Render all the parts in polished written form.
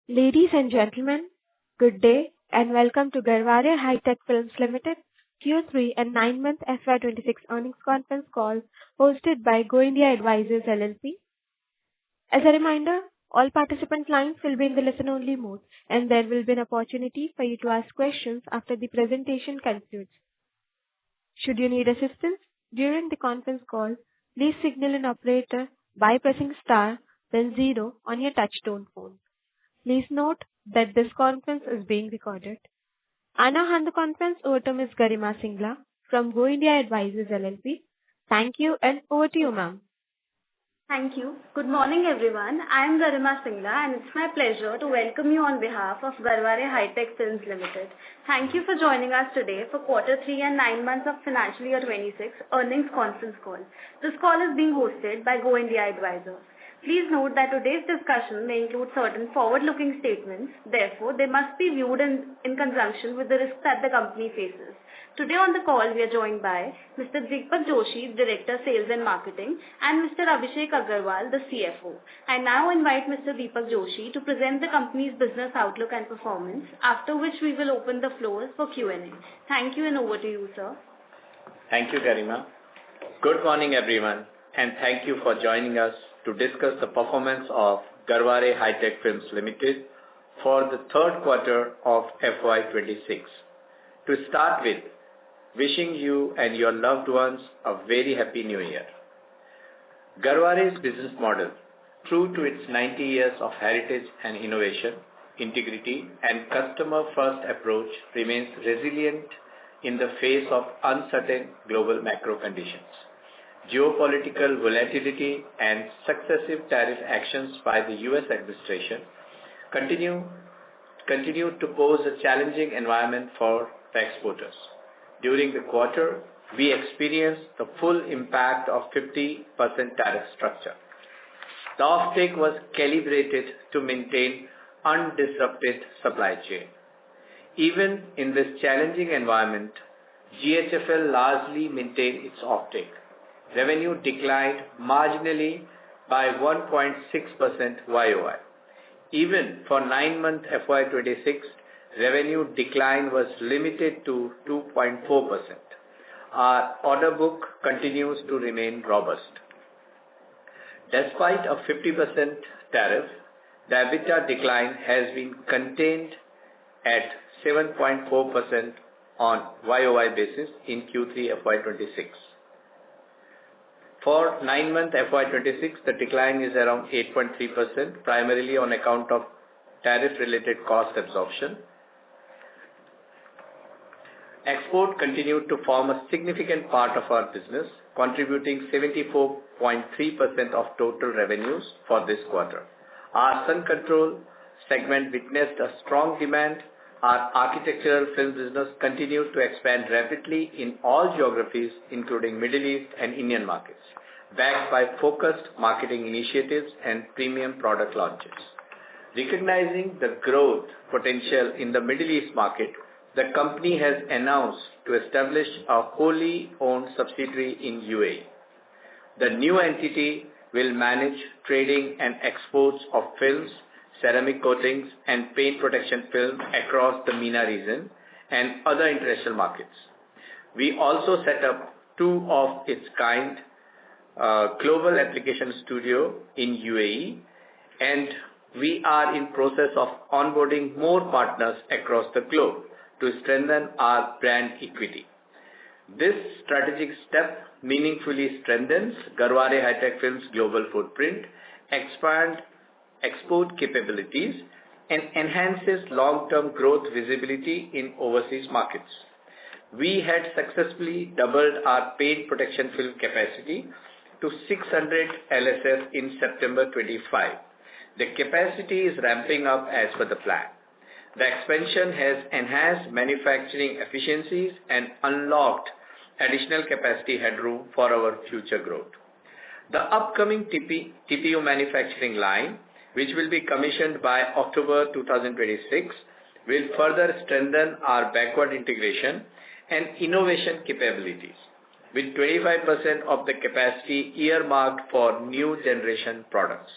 Ladies and gentlemen, good day and welcome to Garware High-Tech Films Limited Q3 and 9-month FY26 earnings conference call hosted by Go India Advisors LLP. As a reminder, all participant lines will be in the listen-only mode and there will be an opportunity for you to ask questions after the presentation concludes. Should you need assistance during the conference call, please signal an operator by pressing star then 0 on your touch-tone phone. Please note that this conference is being recorded. I now hand the conference over to Ms. Garima Singla from Go India Advisors LLP. Thank you and over to you, ma'am. Thank you. Good morning, everyone. I am Garima Singla and it's my pleasure to welcome you on behalf of Garware High-Tech Films Limited. Thank you for joining us today for Q3 and 9 months of financial year 26 earnings conference call. This call is being hosted by Go India Advisors. Please note that today's discussion may include certain forward-looking statements. Therefore, they must be viewed in conjunction with the risks that the company faces. Today on the call, we are joined by Mr. Deepak Joshi, Director Sales and Marketing, and Mr. Abhishek Agarwal, the CFO. I now invite Mr. Deepak Joshi to present the company's business outlook and performance, after which we will open the floors for Q&A. Thank you and over to you, sir. Thank you, Garima. Good morning, everyone, and thank you for joining us to discuss the performance of Garware High-Tech Films Limited for the third quarter of FY26. To start with, wishing you and your loved ones a very happy new year. Garware's business model, true to its 90 years of heritage and innovation, integrity and customer-first approach, remains resilient in the face of uncertain global macro conditions. Geopolitical volatility and successive tariff actions by the U.S. administration continue to pose a challenging environment for the exporters. During the quarter, we experienced the full impact of 50% tariff structure. The offtake was calibrated to maintain undisrupted supply chain. Even in this challenging environment, GHFL largely maintained its offtake. Revenue declined marginally by 1.6% YOY. Even for 9-month FY26, revenue decline was limited to 2.4%. Our order book continues to remain robust. Despite a 50% tariff, the EBITDA decline has been contained at 7.4% on YOY basis in Q3 FY26. For 9-month FY26, the decline is around 8.3%, primarily on account of tariff-related cost absorption. Export continued to form a significant part of our business, contributing 74.3% of total revenues for this quarter. Our Sun Control segment witnessed a strong demand. Our architectural film business continued to expand rapidly in all geographies, including Middle East and Indian markets, backed by focused marketing initiatives and premium product launches. Recognizing the growth potential in the Middle East market, the company has announced to establish a wholly owned subsidiary in UAE. The new entity will manage trading and exports of films, ceramic coatings and paint protection film across the MENA region and other international markets. We also set up two of its kind global application studio in UAE, and we are in process of onboarding more partners across the globe to strengthen our brand equity. This strategic step meaningfully strengthens Garware High-Tech Films' global footprint, expands export capabilities, and enhances long-term growth visibility in overseas markets. We had successfully doubled our paint protection film capacity to 600 LSF in September 25. The capacity is ramping up as per the plan. The expansion has enhanced manufacturing efficiencies and unlocked additional capacity headroom for our future growth. The upcoming TPU manufacturing line, which will be commissioned by October 2026, will further strengthen our backward integration and innovation capabilities, with 25% of the capacity earmarked for new generation products.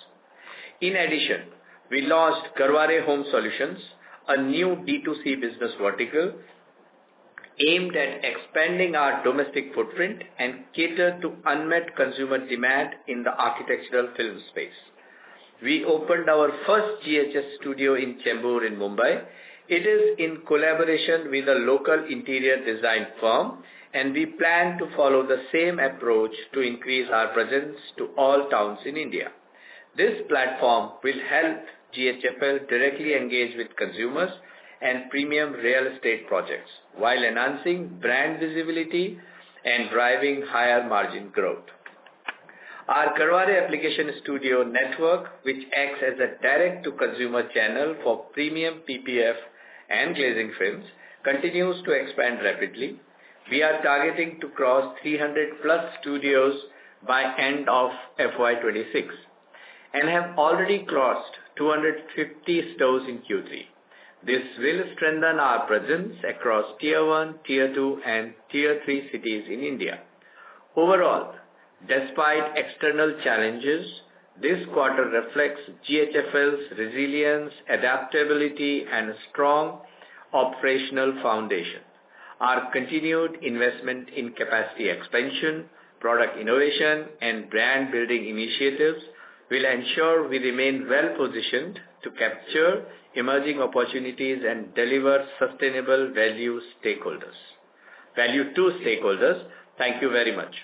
In addition, We launched Garware Home Solutions, a new D2C business vertical aimed at expanding our domestic footprint and cater to unmet consumer demand in the architectural film space. We opened our first GHS studio in Chembur in Mumbai. It is in collaboration with a local interior design firm, and we plan to follow the same approach to increase our presence to all towns in India. This platform will help GHFL directly engage with consumers and premium real estate projects while enhancing brand visibility and driving higher margin growth. Our Garware Application Studio network, which acts as a direct-to-consumer channel for premium PPF and glazing films, continues to expand rapidly. We are targeting to cross 300 plus studios by end of FY26 and have already crossed 250 stores in Q3. This will strengthen our presence across Tier 1, Tier 2 and Tier 3 cities in India. Overall, despite external challenges, this quarter reflects GHFL's resilience, adaptability and strong operational foundation. Our continued investment in capacity expansion, product innovation and brand building initiatives will ensure we remain well positioned to capture emerging opportunities and deliver sustainable value to stakeholders. Thank you very much.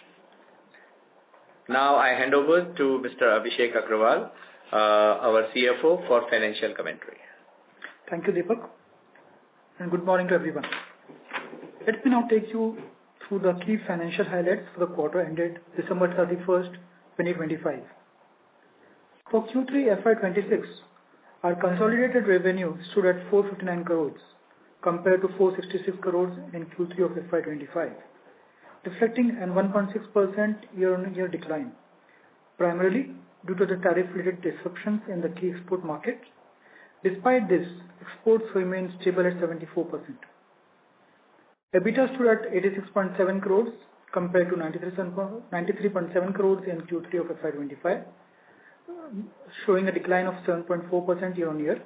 Now I hand over to Mr. Abhishek Agrawal, our CFO, for financial commentary. Thank you, Deepak, and good morning to everyone. Let me now take you through the key financial highlights for the quarter ended December 31st, 2025. For Q3 FY26, our consolidated revenue stood at 459 crores compared to 466 crores in Q3 of FY25, reflecting an 1.6% year-on-year decline, primarily due to the tariff-related disruptions in the key export markets. Despite this, exports remained stable at 74%. EBITDA stood at 86.7 crores compared to 93.7 crores in Q3 of FY25, showing a decline of 7.4% year-on-year.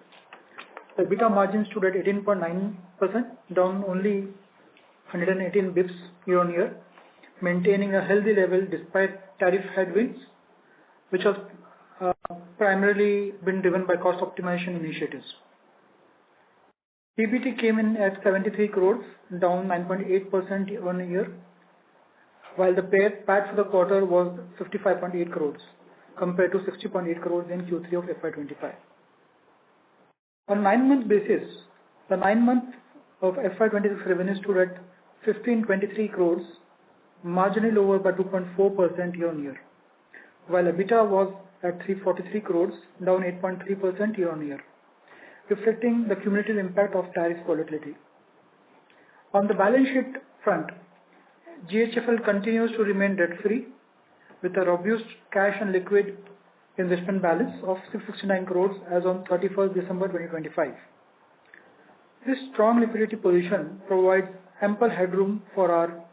The EBITDA margin stood at 18.9%, down only 118 bps year-on-year, maintaining a healthy level despite tariff headwinds, which has primarily been driven by cost optimization initiatives. PBT came in at 73 crores, down 9.8% year-on-year, while the PAT for the quarter was 55.8 crores compared to 60.8 crores in Q3 of FY25. On 9-month basis, the 9 months of FY26 revenue stood at 1523 crores, marginally lower by 2.4% year-on-year, while EBITDA was at 343 crores, down 8.3% year-on-year, reflecting the cumulative impact of tariff volatility. On the balance sheet front, GHFL continues to remain debt-free with a robust cash and liquid investment balance of 669 crores as on 31st December 2025. This strong liquidity position provides ample headroom for our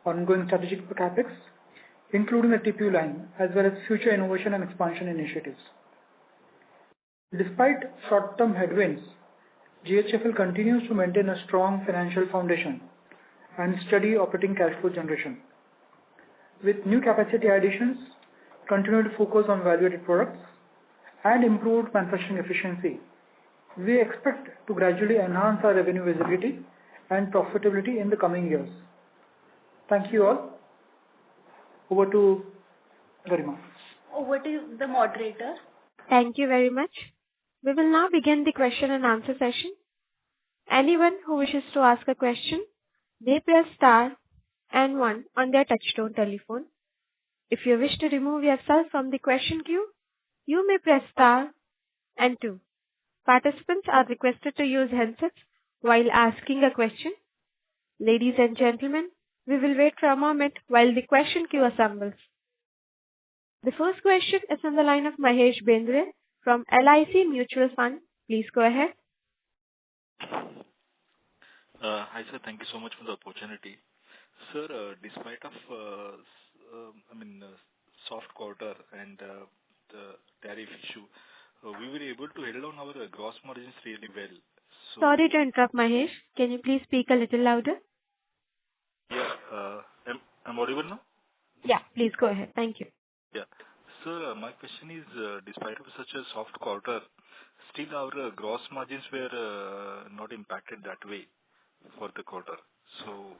ongoing strategic capex, including the TPU line, as well as future innovation and expansion initiatives. Despite short-term headwinds, GHFL continues to maintain a strong financial foundation and steady operating cash flow generation. With new capacity additions, continued focus on value-added products, and improved manufacturing efficiency, we expect to gradually enhance our revenue visibility and profitability in the coming years. Thank you all. Over to Garima. Over to the moderator. Thank you very much. We will now begin the question and answer session. Anyone who wishes to ask a question may press star and 1 on their touchtone telephone. If you wish to remove yourself from the question queue, you may press star and 2. Participants are requested to use handsets while asking a question. Ladies and gentlemen, we will wait for a moment while the question queue assembles. The first question is on the line of Mahesh Bendre from LIC Mutual Fund. Please go ahead. Hi sir, thank you so much for the opportunity. Sir, despite of soft quarter and the tariff issue, we were able to hold down our gross margins really well. Sorry So, to interrupt, Mahesh. Can you please speak a little louder? yeah, I'm audible now? Yeah, please go ahead. Thank you. Yeah. Sir, my question is, despite of such a soft quarter, still our gross margins were not impacted that way for the quarter. So,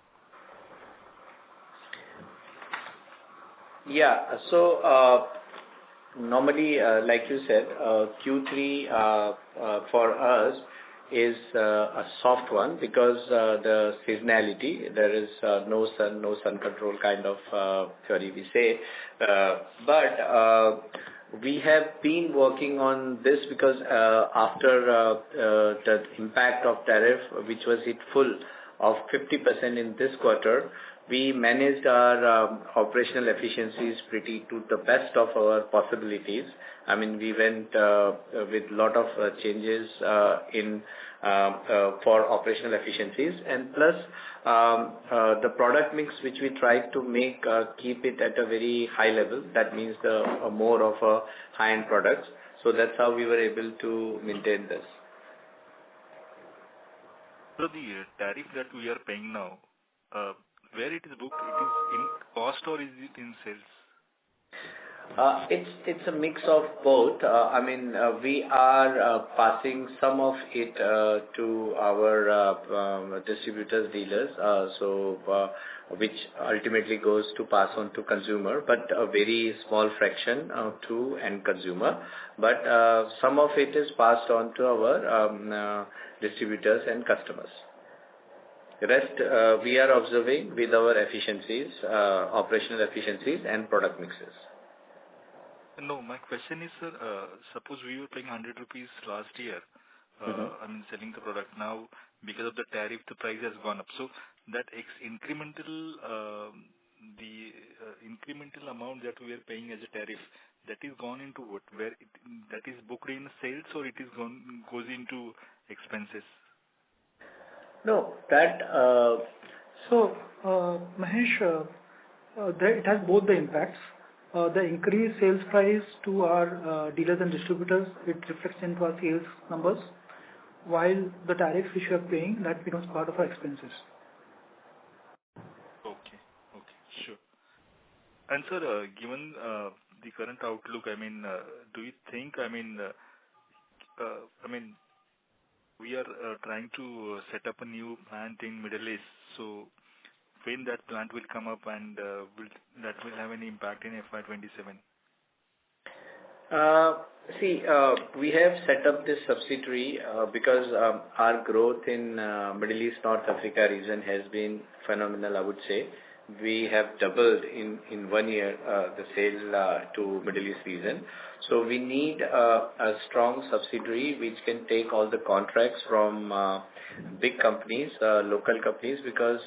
Yeah. Normally, like you said, Q3 for us is a soft one because the seasonality, there is no sun control kind of theory we say. But we have been working on this because after the impact of tariff, which was hit full of 50% in this quarter, we managed our operational efficiencies pretty to the best of our possibilities. I mean, we went with lot of changes in for operational efficiencies, and plus the product mix which we tried to make keep it at a very high level. That means the more of a high-end products. So that's how we were able to maintain this. so the tariff that we are paying now, where it is booked, it is in cost or is it in sales? It's a mix of both. I mean, we are passing some of it to our distributors, dealers, which ultimately goes to pass on to consumer, but a very small fraction to end consumer. But some of it is passed on to our distributors and customers. The rest, we are observing with our efficiencies, operational efficiencies and product mixes. No, my question is, sir, suppose we were paying 100 rupees last year, I mean, selling the product. Now, because of the tariff, the price has gone up. So that incremental, incremental amount that we are paying as a tariff, that is gone into what? Where that is booked in sales or it is goes into expenses? No, that Mahesh, it has both the impacts. The increased sales price to our dealers and distributors, it reflects into our sales numbers, while the tariff which we are paying, that becomes part of our expenses. Okay, sure. And sir, given the current outlook, I mean, do you think, we are trying to set up a new plant in Middle East, so when that plant will come up and that will have any impact in FY27? See, we have set up this subsidiary because our growth in Middle East, North Africa region has been phenomenal, I would say. We have doubled in 1 year the sale to Middle East region. So we need a strong subsidiary which can take all the contracts from big companies, local companies, because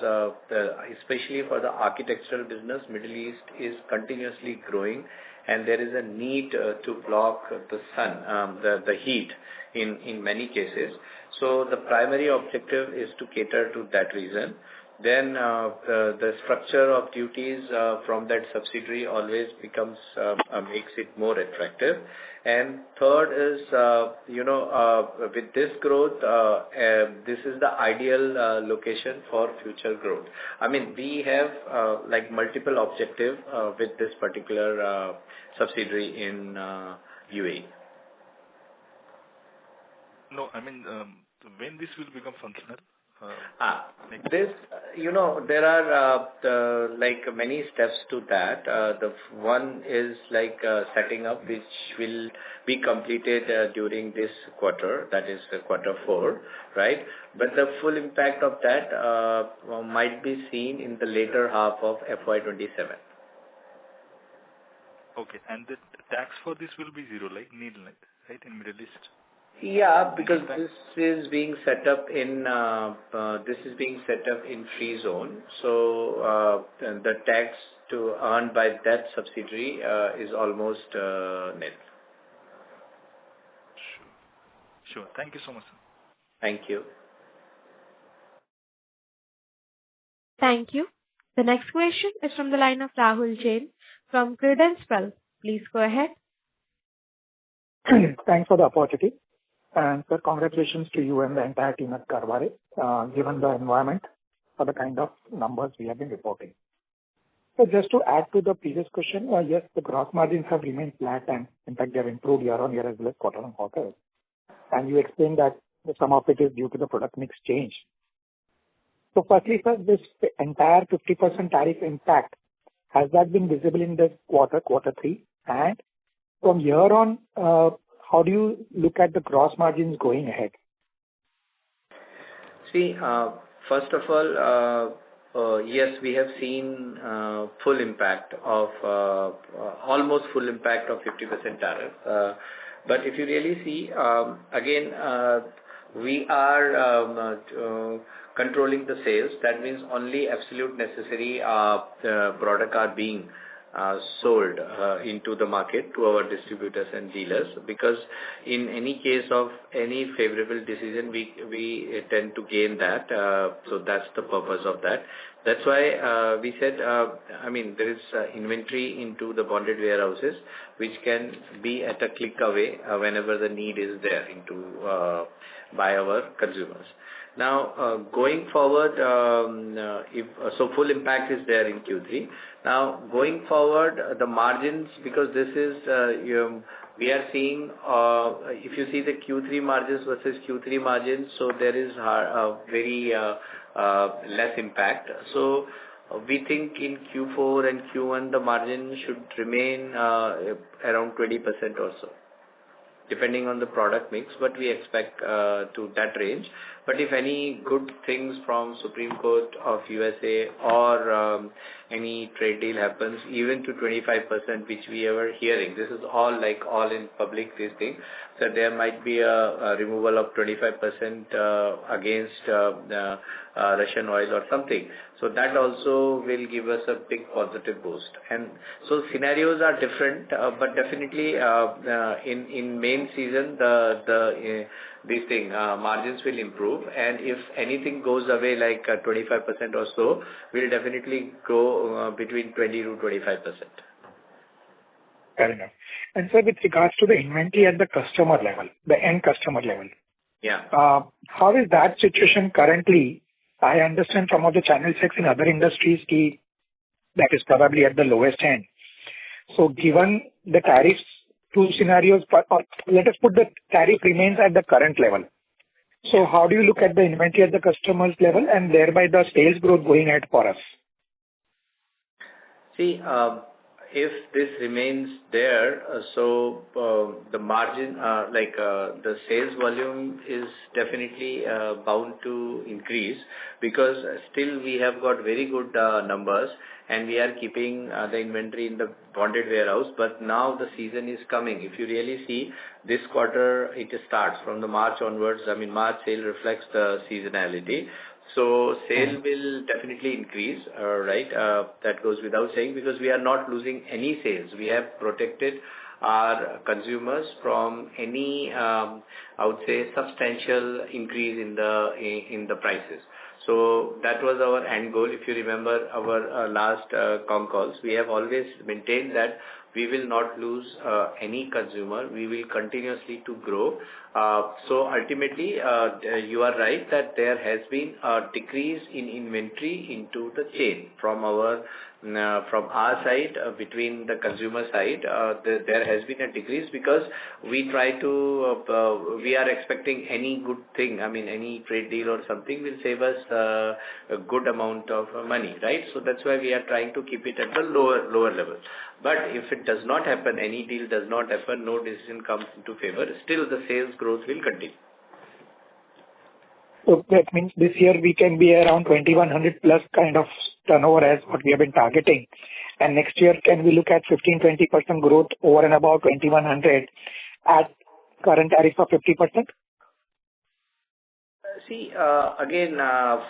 especially for the architectural business, Middle East is continuously growing, and there is a need to block the sun, the heat in many cases. So the primary objective is to cater to that reason. Then the structure of duties from that subsidiary always becomes makes it more attractive. And third is, with this growth, this is the ideal location for future growth. I mean, we have like multiple objective with this particular subsidiary in UAE. No, I mean, when this will become functional? This, there are like many steps to that. The one is like setting up, which will be completed during this quarter, that is quarter 4, right? But the full impact of that might be seen in the later half of FY27. Okay, and the tax for this will be zero, like nil, right, in Middle East? Yeah, because this is being set up in free zone. So the tax to earn by that subsidiary is almost nil. Sure. Thank you so much, sir. Thank you. Thank you. The next question is from the line of Rahul Jain from Credence Wealth. Please go ahead. Thanks for the opportunity. And sir, congratulations to you and the entire team at Garware, given the environment for the kind of numbers we have been reporting. So just to add to the previous question, yes, the gross margins have remained flat and in fact they have improved year on year as well as quarter on quarter. And you explained that some of it is due to the product mix change. So firstly, sir, this entire 50% tariff impact, has that been visible in this quarter 3? And from here on, how do you look at the gross margins going ahead? See, first of all, yes, we have seen full impact of almost full impact of 50% tariff. But if you really see, again, we are controlling the sales. That means only absolute necessary product are being sold into the market to our distributors and dealers, because in any case of any favorable decision, we tend to gain that. So that's the purpose of that. That's why we said, there is inventory into the bonded warehouses, which can be at a click away whenever the need is there by our consumers. Now, going forward, full impact is there in Q3. Now, going forward, the margins, because this is, we are seeing, if you see the Q3 margins versus Q3 margins, so there is very less impact. So we think in Q4 and Q1, the margin should remain around 20% or so, depending on the product mix, but we expect to that range. But if any good things from Supreme Court of USA or any trade deal happens, even to 25%, which we are hearing, this is all in public, this thing, that there might be a removal of 25% against Russian oil or something. So that also will give us a big positive boost. And so scenarios are different, but definitely in main season, margins will improve. And if anything goes away like 25% or so, we'll definitely go between 20 to 25%. Fair enough. And sir, with regards to the inventory at the customer level, the end customer level, yeah, how is that situation currently? I understand some of the channel checks in other industries that is probably at the lowest end. So given the tariffs, two scenarios, or let us put the tariff remains at the current level. So how do you look at the inventory at the customer's level and thereby the sales growth going ahead for us? See, if this remains there, so the margin, the sales volume is definitely bound to increase, because still we have got very good numbers and we are keeping the inventory in the bonded warehouse. But now the season is coming. If you really see this quarter, it starts from the March onwards. March sale reflects the seasonality. So sale will definitely increase, right? That goes without saying, because we are not losing any sales. We have protected our consumers from any, I would say, substantial increase in the prices. So that was our end goal. If you remember our last con calls, we have always maintained that we will not lose any consumer. We will continuously to grow. So ultimately, you are right that there has been a decrease in inventory into the chain from our side, between the consumer side. There has been a decrease, because we try to, we are expecting any good thing. Any trade deal or something will save us a good amount of money, right? So that's why we are trying to keep it at the lower level. But if it does not happen, any deal does not happen, no decision comes into favor, still the sales growth will continue. So that means this year we can be around 2100 plus kind of turnover as what we have been targeting. And next year, can we look at 15-20% growth over and about 2100 at current tariff of 50%? See, again,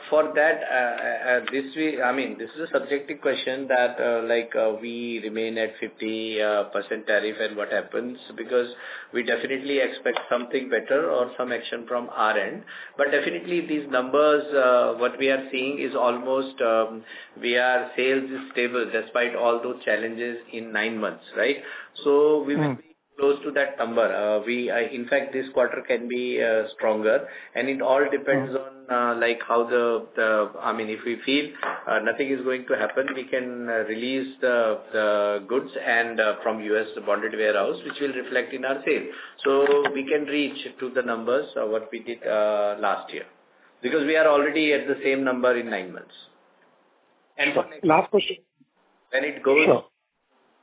for that, this is a subjective question that, we remain at 50% tariff and what happens, because we definitely expect something better or some action from our end. But definitely these numbers, what we are seeing is almost, sales is stable despite all those challenges in 9 months, right? So we will be close to that number. In fact, this quarter can be stronger, and it all depends on like how I mean, if we feel nothing is going to happen, we can release the goods and from US bonded warehouse, which will reflect in our sales. So we can reach to the numbers what we did last year, because we are already at the same number in 9 months. And for last question. When it goes. Sure.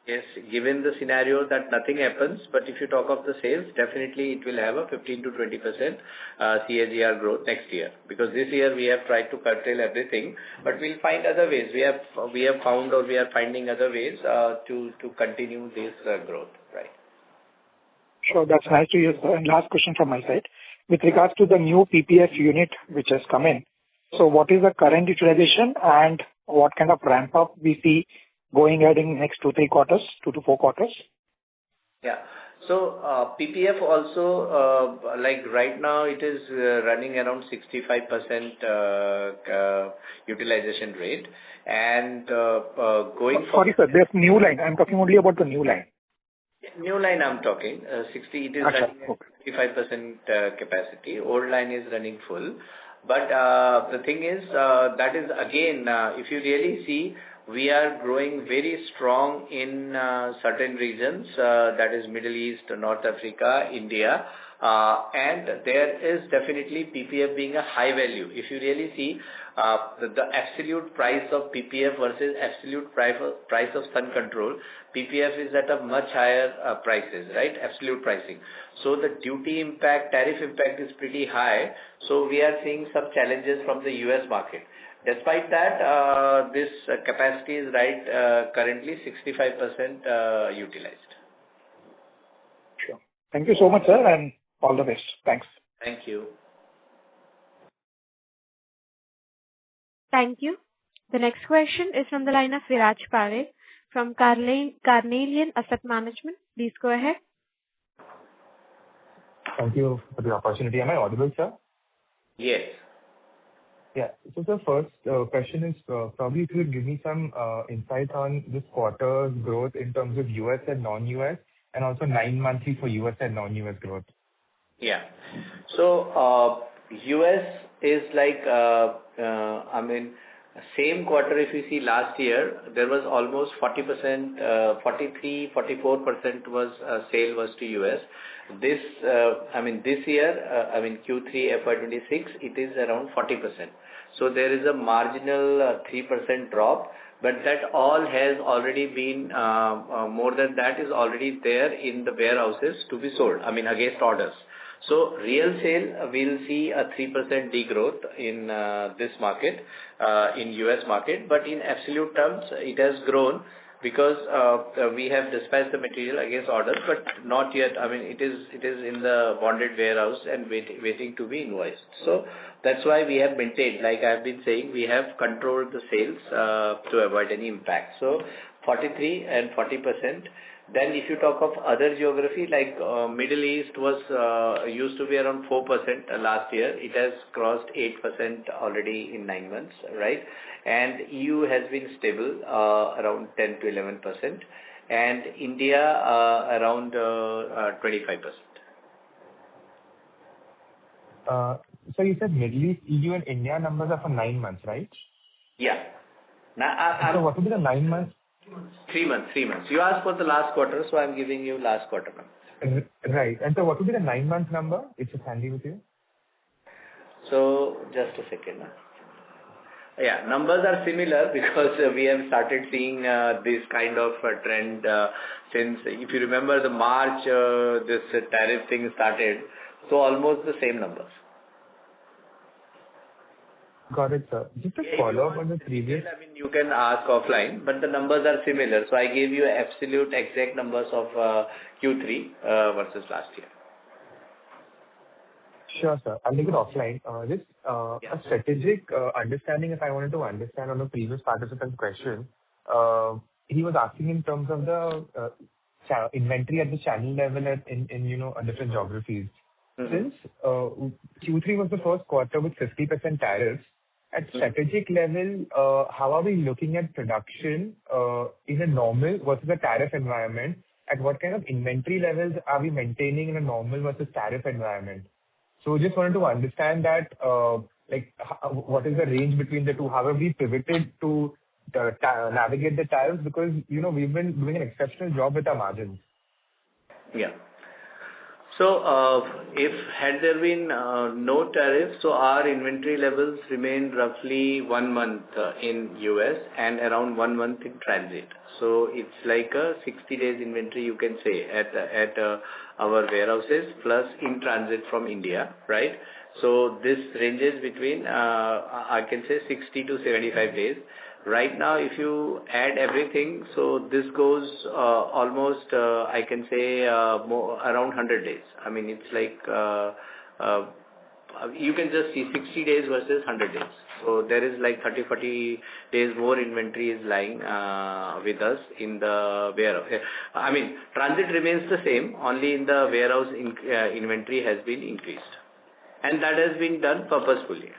Yes, given the scenario that nothing happens, but if you talk of the sales, definitely it will have a 15 to 20% CAGR growth next year. Because this year we have tried to curtail everything, but we'll find other ways. We have found, or we are finding other ways to continue this growth, right? Sure, that's nice to hear, sir. And last question from my side. With regards to the new PPF unit which has come in, so what is the current utilization and what kind of ramp up we see going ahead in next 2-3 quarters, 2 to 4 quarters? Yeah. So PPF also, like right now, it is running around 65% utilization rate, and going Sorry, sir. There's new line. I'm talking only about the new line. New line I'm talking. 60. It is running at 65% capacity. Old line is running full. But the thing is, that is again, if you really see, we are growing very strong in certain regions, that is Middle East, North Africa, India, and there is definitely PPF being a high value. If you really see the absolute price of PPF versus absolute price of Sun Control, PPF is at a much higher prices, right? Absolute pricing. So the duty impact, tariff impact is pretty high. So we are seeing some challenges from the US market. Despite that, this capacity is currently 65% utilized. Sure. Thank you so much, sir, and all the best. Thanks. Thank you. Thank you. The next question is from the line of Viraj Parekh from Carnelian Asset Management. Please go ahead. Thank you for the opportunity. Am I audible, sir? Yes. Yeah. So the first question is probably if you could give me some insight on this quarter's growth in terms of US and non-US, and also 9 monthly for US and non-US growth. Yeah. So US is like, I mean, same quarter if you see last year, there was almost 40%, 43-44% was sale was to US. This, I mean, this year, I mean, Q3 FY26, it is around 40%. So there is a marginal 3% drop, but that all has already been, more than that is already there in the warehouses to be sold, I mean, against orders. So real sale, we'll see a 3% degrowth in this market, in US market, but in absolute terms, it has grown because we have dispatched the material against orders, but not yet. I mean, it is in the bonded warehouse and waiting to be invoiced. So that's why we have maintained, like I've been saying, we have controlled the sales to avoid any impact. So 43 and 40%. Then if you talk of other geography, like Middle East was used to be around 4% last year. It has crossed 8% already in 9 months, right? And EU has been stable around 10 to 11%, and India around 25%. So you said Middle East, EU and India numbers are for 9 months, right? Yeah. Now, so what would be the 9 months? 3 months. You asked for the last quarter, so I'm giving you last quarter number. Right. And so what would be the 9-month number, if it's handy with you? So just a second. Yeah, numbers are similar because we have started seeing this kind of trend since, if you remember, the March, this tariff thing started. So almost the same numbers. Got it, sir. Just to follow up on the previous... I mean, you can ask offline, but the numbers are similar. So I gave you absolute exact numbers of Q3 versus last year. Sure, sir. I'll take it offline. Just a strategic understanding, if I wanted to understand on the previous participant's question, he was asking in terms of the inventory at the channel level in different geographies. Mm-hmm. Since Q3 was the first quarter with 50% tariffs, at strategic level, how are we looking at production in a normal versus a tariff environment? at what kind of inventory levels are we maintaining in a normal versus tariff environment? So just wanted to understand that, what is the range between the two? How have we pivoted to navigate the tariffs? Because, we've been doing an exceptional job with our margins. Yeah. So, if had there been no tariff, so our inventory levels remain roughly 1 month in US and around 1 month in transit. So it's like a 60 days inventory, you can say, at our warehouses plus in transit from India, right? So this ranges between I can say 60 to 75 days. Right now, if you add everything, so this goes almost, I can say, more around 100 days. I mean, it's like, you can just see 60 days versus 100 days. So there is like 30-40 days more inventory is lying with us in the warehouse. I mean, transit remains the same, only in the warehouse inventory has been increased. And that has been done purposefully.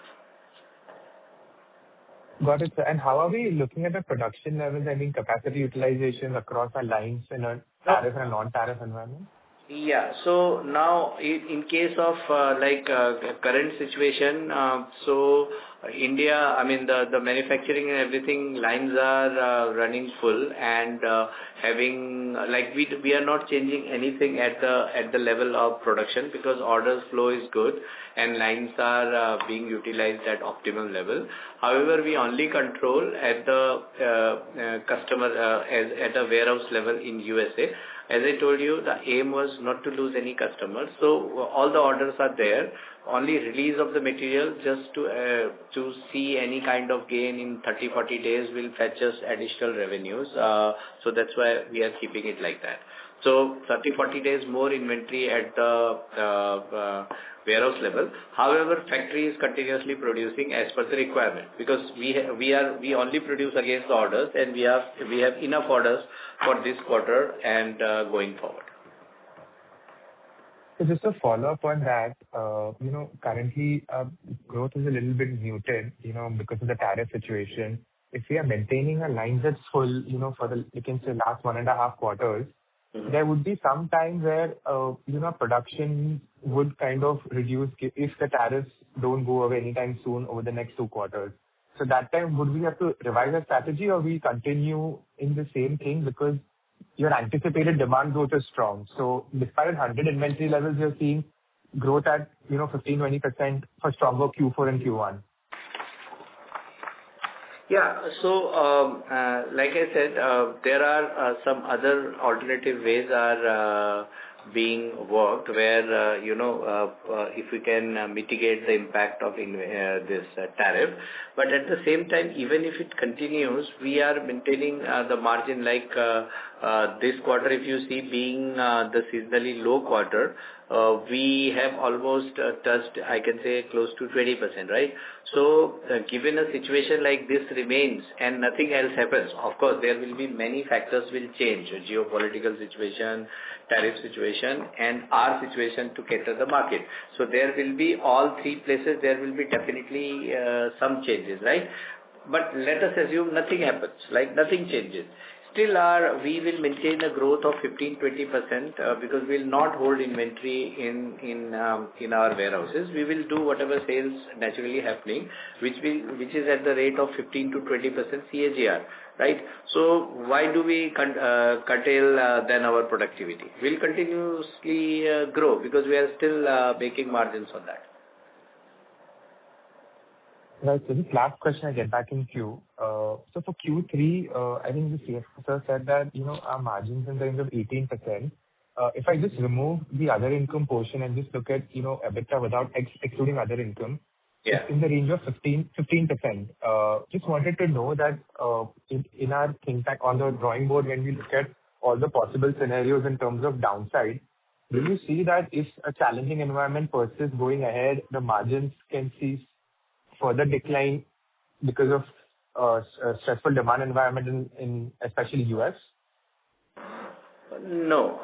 Got it, sir. And how are we looking at the production levels, I mean, capacity utilization across our lines in a tariff and a non-tariff environment? Yeah. So now in case of current situation, so India, I mean, the manufacturing and everything lines are running full and having like we are not changing anything at the level of production because orders flow is good and lines are being utilized at optimum level. However, we only control at the customer at a warehouse level in USA. As I told you, the aim was not to lose any customers. So all the orders are there. Only release of the material just to see any kind of gain in 30-40 days will fetch us additional revenues. So that's why we are keeping it like that. So 30-40 days more inventory at the warehouse level. However, factory is continuously producing as per the requirement because we only produce against the orders and we have enough orders for this quarter and going forward. So just a follow-up on that, currently growth is a little bit muted, because of the tariff situation. If we are maintaining our lines at full, for the, you can say last 1.5 quarters, there would be some time where, production would kind of reduce if the tariffs don't go away anytime soon over the next 2 quarters. So that time, would we have to revise our strategy or we continue in the same thing because your anticipated demand growth is strong? So despite 100 inventory levels, you're seeing growth at, 15-20% for stronger Q4 and Q1. Yeah. So, like I said, there are some other alternative ways are being worked where, if we can mitigate the impact of this tariff. But at the same time, even if it continues, we are maintaining the margin like this quarter, if you see being the seasonally low quarter, we have almost touched, I can say, close to 20%, right? So, given a situation like this remains and nothing else happens, of course, there will be many factors will change, geopolitical situation, tariff situation, and our situation to cater the market. So, there will be all 3 places, there will be definitely some changes, right? But let us assume nothing happens, like nothing changes. Still we will maintain a growth of 15-20% because we will not hold inventory in our warehouses. We will do whatever sales naturally happening, which is at the rate of 15-20% CAGR, right? So why do we curtail then our productivity? We'll continuously grow because we are still making margins on that. Right. So this last question, I get back in queue. So for Q3, I think the CFO sir said that, our margins in the range of 18%. If I just remove the other income portion and just look at, EBITDA without excluding other income, yeah, it's in the range of 15%. Just wanted to know that, in our think tank on the drawing board, when we look at all the possible scenarios in terms of downside, do you see that if a challenging environment persists going ahead, the margins can see further decline because of stressful demand environment in especially US? No,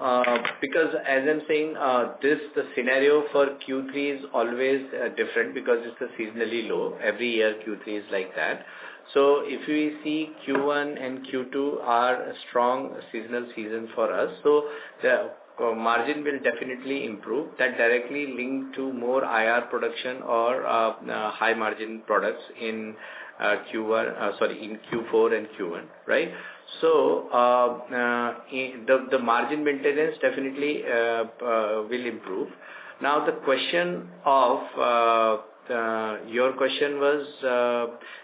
because as I'm saying, the scenario for Q3 is always different because it's a seasonally low. Every year Q3 is like that. So if we see Q1 and Q2 are a strong seasonal season for us, so the margin will definitely improve. That directly linked to more IR production or high margin products in in Q4 and Q1, right? So the margin maintenance definitely will improve. Now the question of your question was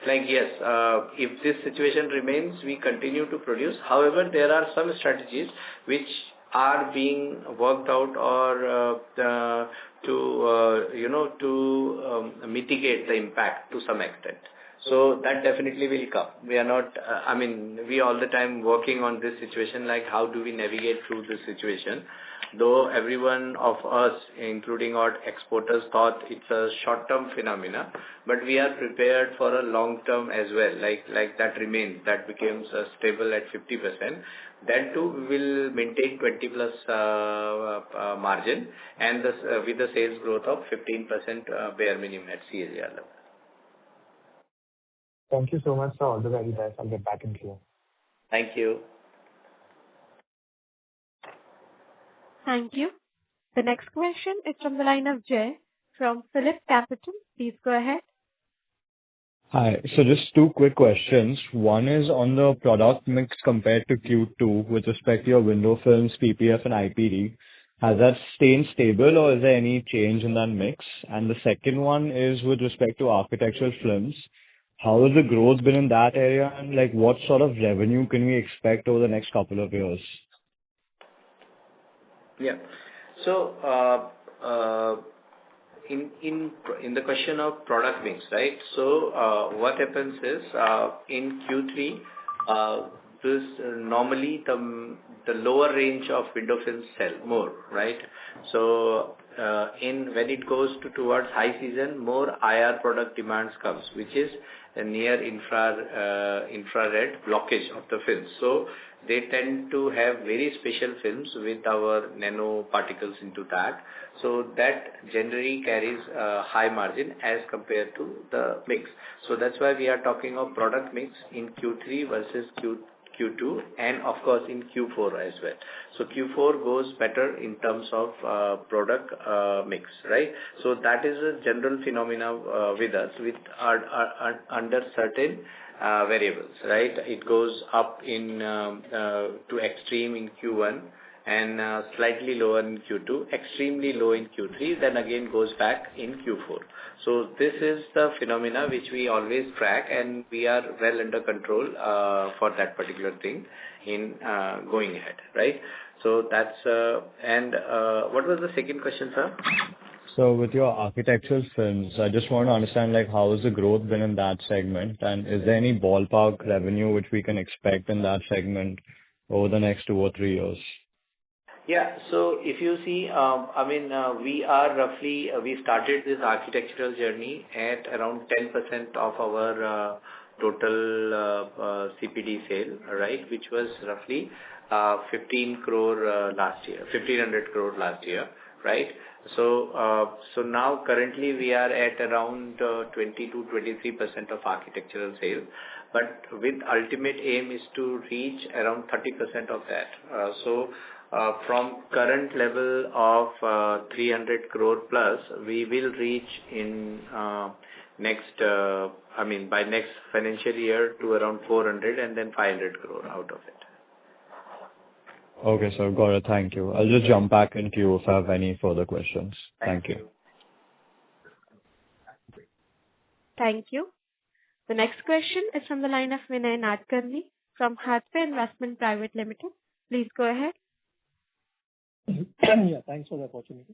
yes, if this situation remains, we continue to produce. However, there are some strategies which are being worked out or to mitigate the impact to some extent. So that definitely will come. We are not, we all the time working on this situation, like how do we navigate through this situation. Though every one of us, including our exporters, thought it's a short-term phenomena, but we are prepared for a long-term as well, like that remains, that becomes stable at 50%. That too will maintain 20 plus margin and with the sales growth of 15% bare minimum at CAGR level. Thank you so much, sir. All the very best. I'll get back in queue. Thank you. Thank you. The next question is from the line of Jay from Phillip Capital. Please go ahead. Hi. So just two quick questions. One is on the product mix compared to Q2 with respect to your window films, PPF and IPD. Has that stayed stable or is there any change in that mix? And the second one is with respect to architectural films. How has the growth been in that area and what sort of revenue can we expect over the next couple of years? Yeah. So in the question of product mix, right? So what happens is in Q3 this normally the lower range of window films sell more, right? So when it goes towards high season, more IR product demands comes, which is a near infrared blockage of the films. So they tend to have very special films with our nano particles into that. So that generally carries a high margin as compared to the mix. So that's why we are talking of product mix in Q3 versus Q2 and of course in Q4 as well. So Q4 goes better in terms of product mix, right? So that is a general phenomena with us with under certain variables, right? It goes up to extreme in Q1 and slightly lower in Q2, extremely low in Q3, then again goes back in Q4. So this is the phenomena which we always track and we are well under control for that particular thing in going ahead, right? So that's what was the second question, sir? So with your architectural films, I just want to understand how has the growth been in that segment and is there any ballpark revenue which we can expect in that segment over the next 2 or 3 years? Yeah. So if you see, we are roughly, we started this architectural journey at around 10% of our total CPD sale, right? Which was roughly 15 crore last year, 1500 crore last year, right? So now currently we are at around 20 to 23% of architectural sales, but with ultimate aim is to reach around 30% of that. From current level of 300 crore plus, we will reach in by next financial year to around 400 and then 500 crore out of it. Okay, sir. Got it. Thank you. I'll just jump back in queue if I have any further questions. Thank you. Thank you. The next question is from the line of Vinay Nadkarni from Hathway Investment Private Limited. Please go ahead. Yeah, thanks for the opportunity.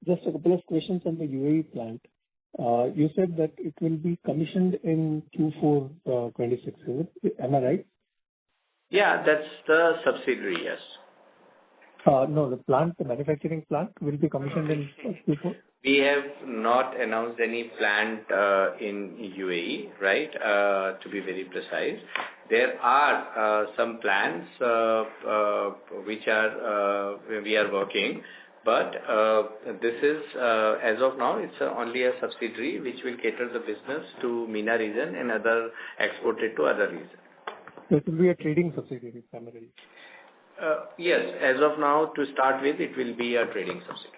Just a couple of questions on the UAE plant. You said that it will be commissioned in Q4 26, is it? Am I right? Yeah, that's the subsidiary, yes. No, the manufacturing plant will be commissioned in Q4? We have not announced any plant in UAE, right? To be very precise, there are some plans which we are working, but this is as of now it's only a subsidiary which will cater the business to MENA region and other exported to other regions. So it will be a trading subsidiary primarily. Yes, as of now, to start with, it will be a trading subsidiary.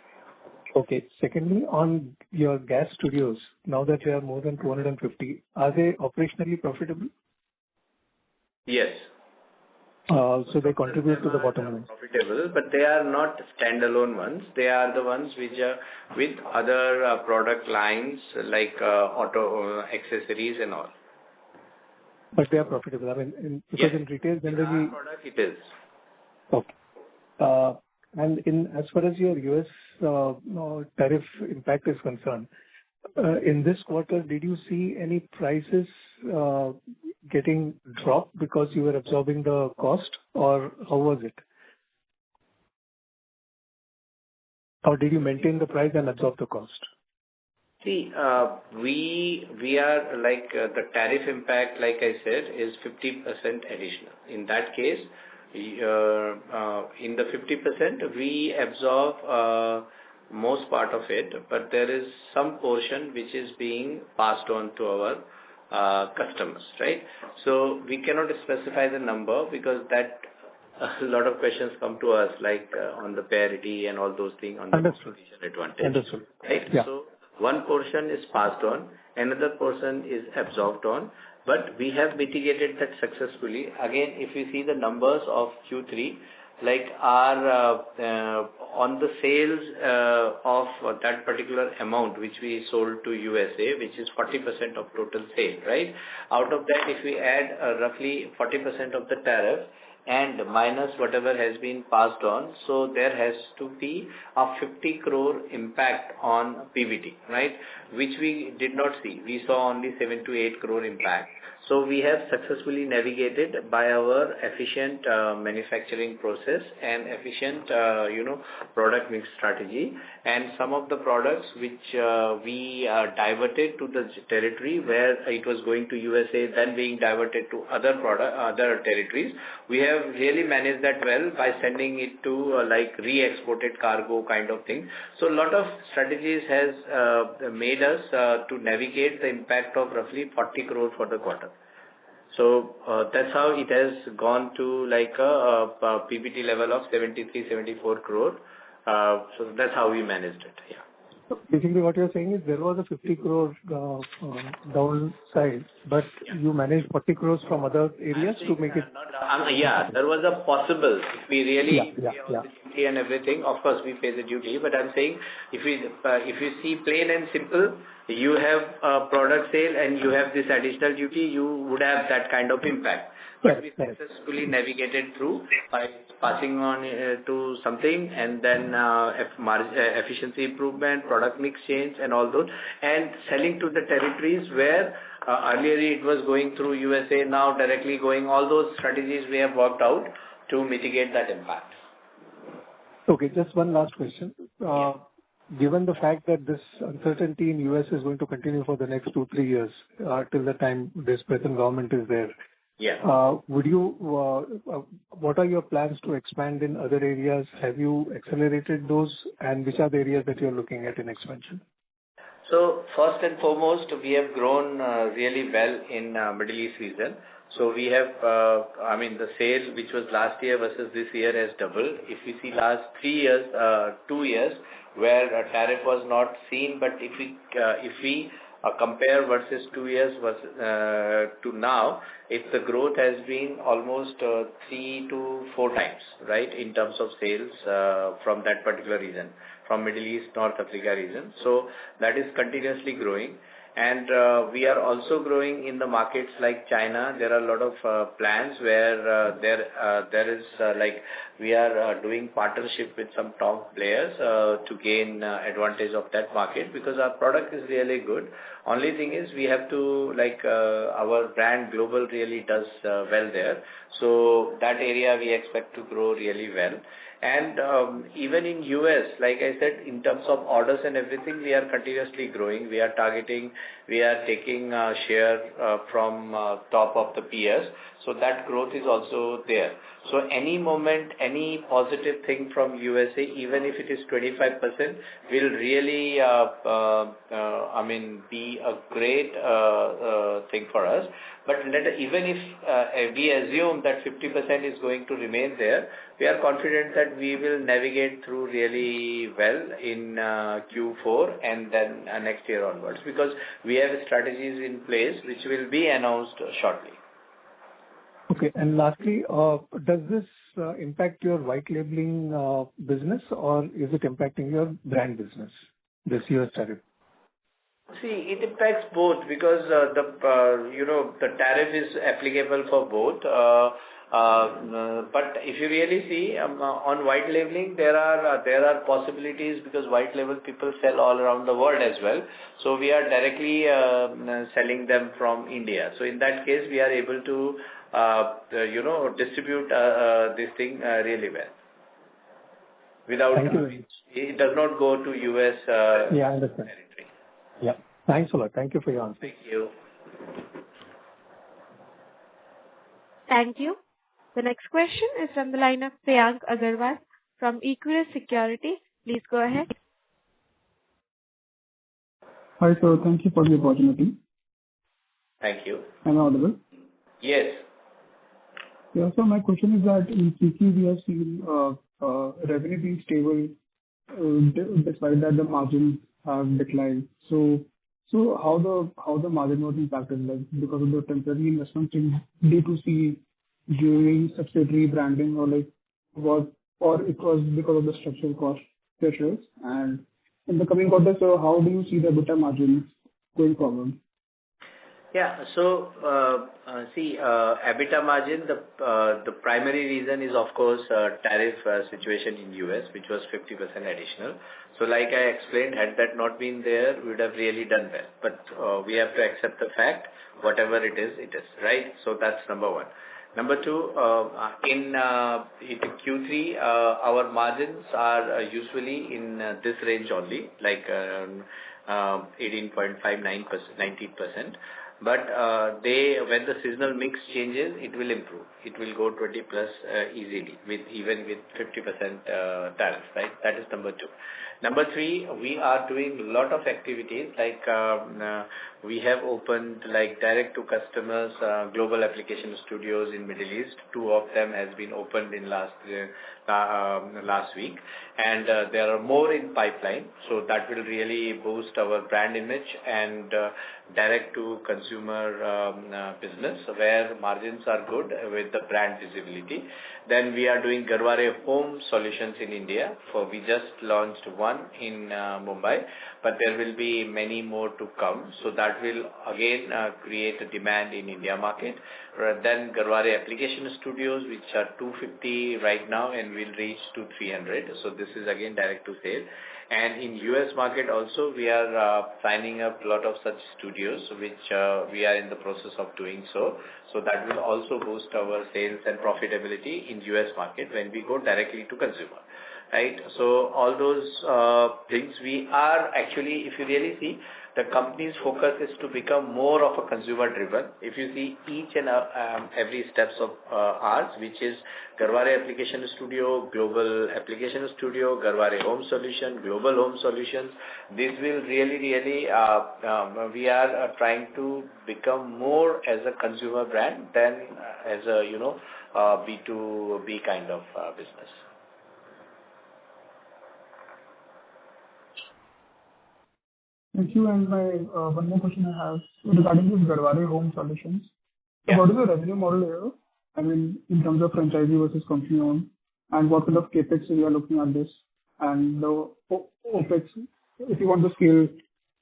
Okay. Secondly, on your gas studios, now that you have more than 250, are they operationally profitable? Yes. So they contribute to the bottom line. Profitable, but they are not standalone ones. They are the ones which are with other product lines like auto accessories and all. But they are profitable. I mean, because in retail generally. Product it is. Okay. And as far as your US tariff impact is concerned, in this quarter, did you see any prices getting dropped because you were absorbing the cost, or how was it? Or did you maintain the price and absorb the cost? See, we are like the tariff impact, like I said, is 50% additional. In that case, in the 50%, we absorb most part of it, but there is some portion which is being passed on to our customers, right? So we cannot specify the number because that a lot of questions come to us like on the parity and all those things on the competition advantage. Understood. Right? Yeah. So one portion is passed on, another portion is absorbed on, but we have mitigated that successfully. Again, if you see the numbers of Q3, like our on the sales of that particular amount which we sold to USA, which is 40% of total sale, right? Out of that, if we add roughly 40% of the tariff and minus whatever has been passed on, so there has to be a 50 crore impact on PBT, right? Which we did not see. We saw only 7 to 8 crore impact. So we have successfully navigated by our efficient manufacturing process and efficient, product mix strategy. And some of the products which we diverted to the territory where it was going to USA, then being diverted to other territories, we have really managed that well by sending it to like re-exported cargo kind of thing. So a lot of strategies has made us to navigate the impact of roughly 40 crore for the quarter. So that's how it has gone to like a PBT level of 73, 74 crore. So that's how we managed it. Yeah. So basically what you're saying is there was a 50 crore downside, but you managed 40 crores from other areas to make it. There was a possible. If we really pay all the duty and everything, of course we pay the duty. But I'm saying if you see plain and simple, you have a product sale and you have this additional duty, you would have that kind of impact. But we successfully navigated through by passing on to something and then efficiency improvement, product mix change and all those, and selling to the territories where earlier it was going through USA, now directly going. All those strategies we have worked out to mitigate that impact. Okay, just one last question. Given the fact that this uncertainty in US is going to continue for the next 2-3 years till the time this present government is there, would you? What are your plans to expand in other areas? Have you accelerated those, and which are the areas that you're looking at in expansion? So first and foremost, we have grown really well in Middle East region. So we have, the sale which was last year versus this year has doubled. If we see last 3 years, 2 years, where a tariff was not seen, but if we compare versus 2 years to now, if the growth has been almost 3 to 4 times, right, in terms of sales from that particular region, from Middle East, North Africa region. So that is continuously growing. And we are also growing in the markets like China. There are a lot of plans where there is we are doing partnership with some top players to gain advantage of that market because our product is really good. Only thing is we have to our brand global really does well there. So that area we expect to grow really well. And even in US, like I said, in terms of orders and everything, we are continuously growing. We are taking share from top of the peers. So that growth is also there. So any moment, any positive thing from USA, even if it is 25%, will really, be a great thing for us. But even if we assume that 50% is going to remain there, we are confident that we will navigate through really well in Q4 and then next year onwards, because we have strategies in place which will be announced shortly. Okay. And lastly, does this impact your white labeling business, or is it impacting your brand business, this year's tariff? See, it impacts both, because the tariff is applicable for both. But if you really see on white labeling, there are possibilities, because white label people sell all around the world as well. So we are directly selling them from India. So in that case, we are able to distribute this thing really well. Without it does not go to US. Yeah, I understand. Territory. Yeah. Thanks a lot. Thank you for your answer. Thank you. Thank you. The next question is from the line of Priyank Agarwal from Equirus Securities. Please go ahead. Hi, sir. Thank you for the opportunity. Thank you. Am I audible? Yes. Yeah, so my question is that in CQ we have seen revenue being stable despite that the margins have declined. So how the margin was impacted, like because of the temporary investment in D2C during subsidiary branding, or it was because of the structural cost pressures? And in the coming quarter, so how do you see the EBITDA margins going forward? Yeah. So, EBITDA margin, the primary reason is, of course, tariff situation in US, which was 50% additional. So like I explained, had that not been there, we would have really done well. But we have to accept the fact, whatever it is, right? So that's number one. Number two, in Q3, our margins are usually in this range only, like 18.59%, 19%. But when the seasonal mix changes, it will improve. It will go 20 plus easily, even with 50% tariff, right? That is number two. Number three, we are doing a lot of activities, like we have opened like direct to customers global application studios in Middle East. 2 of them has been opened in last week, and there are more in pipeline. So that will really boost our brand image and direct to consumer business, where margins are good with the brand visibility. Then we are doing Garware home solutions in India. We just launched one in Mumbai, but there will be many more to come. So that will again create a demand in India market. Then Garware application studios, which are 250 right now and will reach to 300. So this is again direct to sale. And in US market also, we are signing up a lot of such studios, which we are in the process of doing so. So that will also boost our sales and profitability in US market when we go directly to consumer. Right. So all those things, we are actually, if you really see, the company's focus is to become more of a consumer driven. If you see each and every steps of ours, which is Garware application studio, global application studio, Garware home solution, global home solutions, this will really, we are trying to become more as a consumer brand than as a, B2B kind of business. Thank you. And my one more question I have regarding this Garware home solutions. Yeah. What is the revenue model here? I mean, in terms of franchisee versus company owned, and what kind of capex we are looking at this, and the OPEX, if you want to scale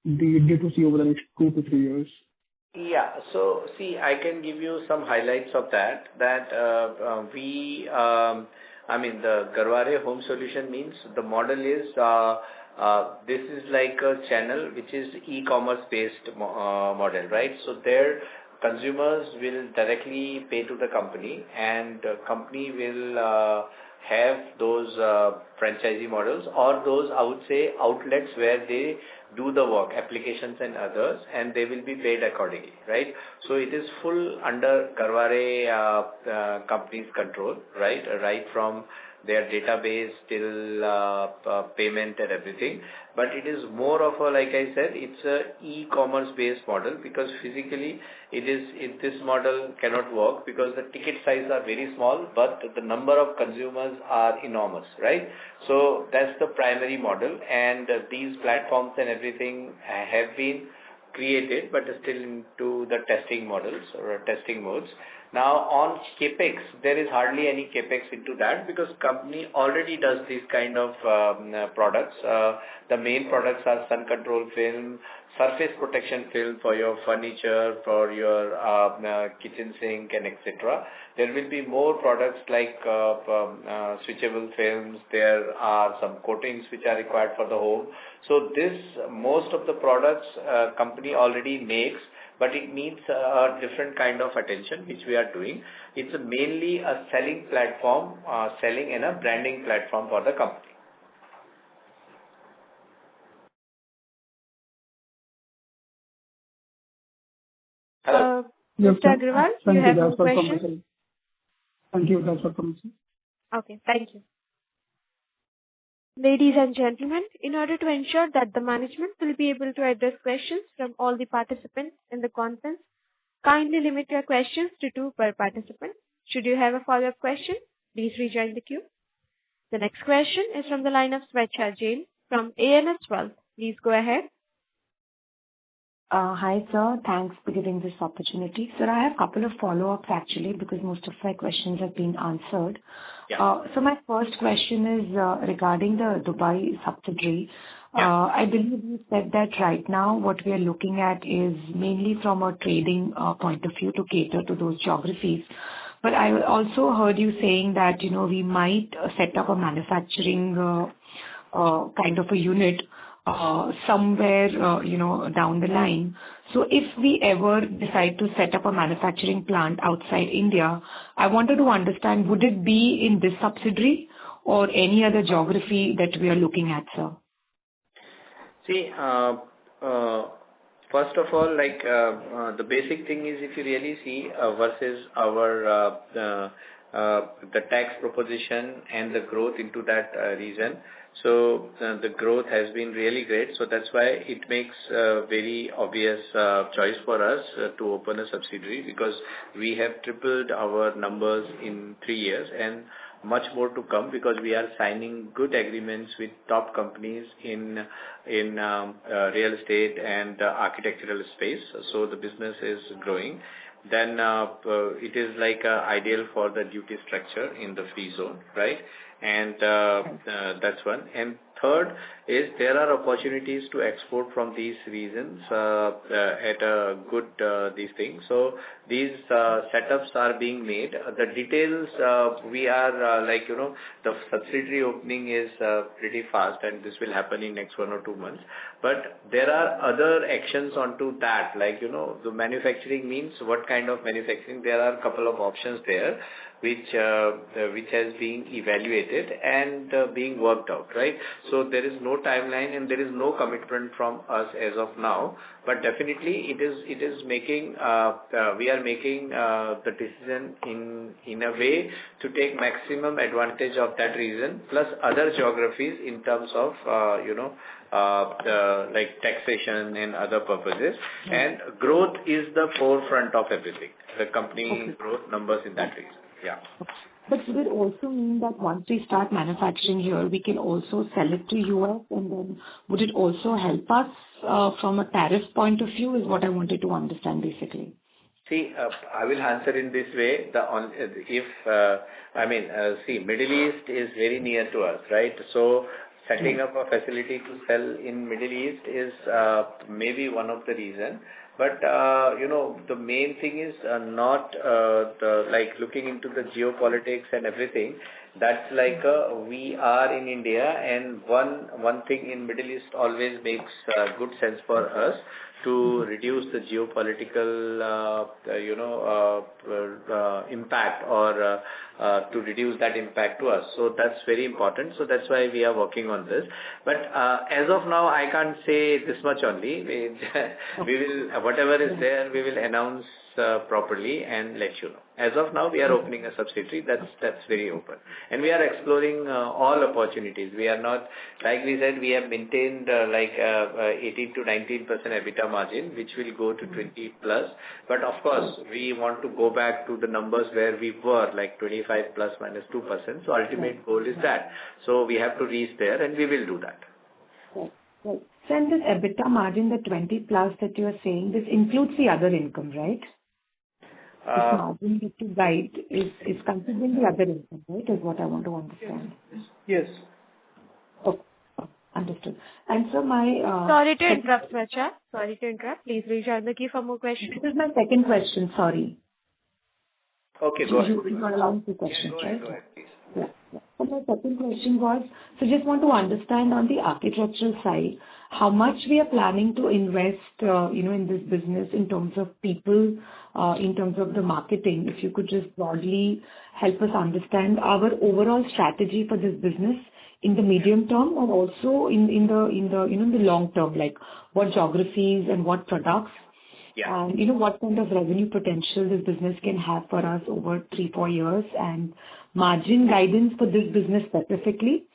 the D2C over the next 2 to 3 years. Yeah. So see, I can give you some highlights of that. The Garware home solution means the model is this is like a channel which is e-commerce based model, right? So there consumers will directly pay to the company, and the company will have those franchisee models or those, I would say, outlets where they do the work, applications and others, and they will be paid accordingly, right? So it is full under Garware company's control, right? Right from their database till payment and everything. But it is more of a, like I said, it's a e-commerce based model, because physically this model cannot work because the ticket size are very small, but the number of consumers are enormous, right? So that's the primary model, and these platforms and everything have been created, but still into the testing models or testing modes. Now on capex, there is hardly any capex into that, because company already does these kind of products. The main products are sun control film, surface protection film for your furniture, for your kitchen sink, and etc. There will be more products like switchable films. There are some coatings which are required for the home. So this, most of the products company already makes, but it needs a different kind of attention, which we are doing. It's mainly a selling platform, selling and a branding platform for the company. Hello. Mr. Agrawal, you have more questions? Thank you. That's all from me. Okay, thank you. Ladies and gentlemen, in order to ensure that the management will be able to address questions from all the participants in the conference, kindly limit your questions to 2 per participant. Should you have a follow-up question, please rejoin the queue. The next question is from the line of Swechha Jain from ANS Wealth. Please go ahead. Hi, sir. Thanks for giving this opportunity. Sir, I have a couple of follow-ups actually, because most of my questions have been answered. Yeah. So my first question is regarding the Dubai subsidiary. I believe you said that right now what we are looking at is mainly from a trading point of view to cater to those geographies. But I also heard you saying that, we might set up a manufacturing kind of a unit somewhere, down the line. So if we ever decide to set up a manufacturing plant outside India, I wanted to understand, would it be in this subsidiary or any other geography that we are looking at, sir? See, first of all, the basic thing is, if you really see versus our the tax proposition and the growth into that region. So the growth has been really great. So that's why it makes a very obvious choice for us to open a subsidiary, because we have tripled our numbers in 3 years and much more to come, because we are signing good agreements with top companies in real estate and architectural space. So the business is growing. Then it is ideal for the duty structure in the free zone, right? And that's one. And third is, there are opportunities to export from these regions at a good these things. So these setups are being made. The details we are the subsidiary opening is pretty fast, and this will happen in next 1 or 2 months. But there are other actions onto that, the manufacturing means what kind of manufacturing. There are a couple of options there, which has been evaluated and being worked out, right? So there is no timeline and there is no commitment from us as of now, but definitely it is making we are making the decision in a way to take maximum advantage of that region plus other geographies in terms of taxation and other purposes. And growth is the forefront of everything. The company growth numbers in that region. Yeah. But would it also mean that once we start manufacturing here, we can also sell it to US, and then would it also help us from a tariff point of view, is what I wanted to understand basically. See, I will answer in this way. Middle East is very near to us, right? So setting up a facility to sell in Middle East is maybe one of the reasons. But, the main thing is not looking into the geopolitics and everything. That's like we are in India, and one thing in Middle East always makes good sense for us to reduce the geopolitical, impact, or to reduce that impact to us. So that's very important. So that's why we are working on this. But as of now, I can't say this much only. We will, whatever is there, we will announce properly and let you know. As of now, we are opening a subsidiary. That's very open, and we are exploring all opportunities. We are not, like we said, we have maintained 18 to 19% EBITDA margin, which will go to 20 plus. But of course, we want to go back to the numbers where we were, like 25 plus minus 2%. So ultimate goal is that. So we have to reach there, and we will do that. Right. So in this EBITDA margin, the 20 plus that you are saying, this includes the other income, right? This margin that you guide is considering the other income, right? Is what I want to understand. Yes. Okay. Understood. And so my... Sorry to interrupt, Swacha. Sorry to interrupt. Please rejoin the queue for more questions. This is my second question, sorry. Okay, go ahead. You got along two questions, right? Go ahead, please. Yeah. So my second question was, so just want to understand on the architectural side, how much we are planning to invest, in this business in terms of people, in terms of the marketing. If you could just broadly help us understand our overall strategy for this business in the medium term, or also in the long term, like what geographies and what products. Yeah. And what kind of revenue potential this business can have for us over 3-4 years, and margin guidance for this business specifically,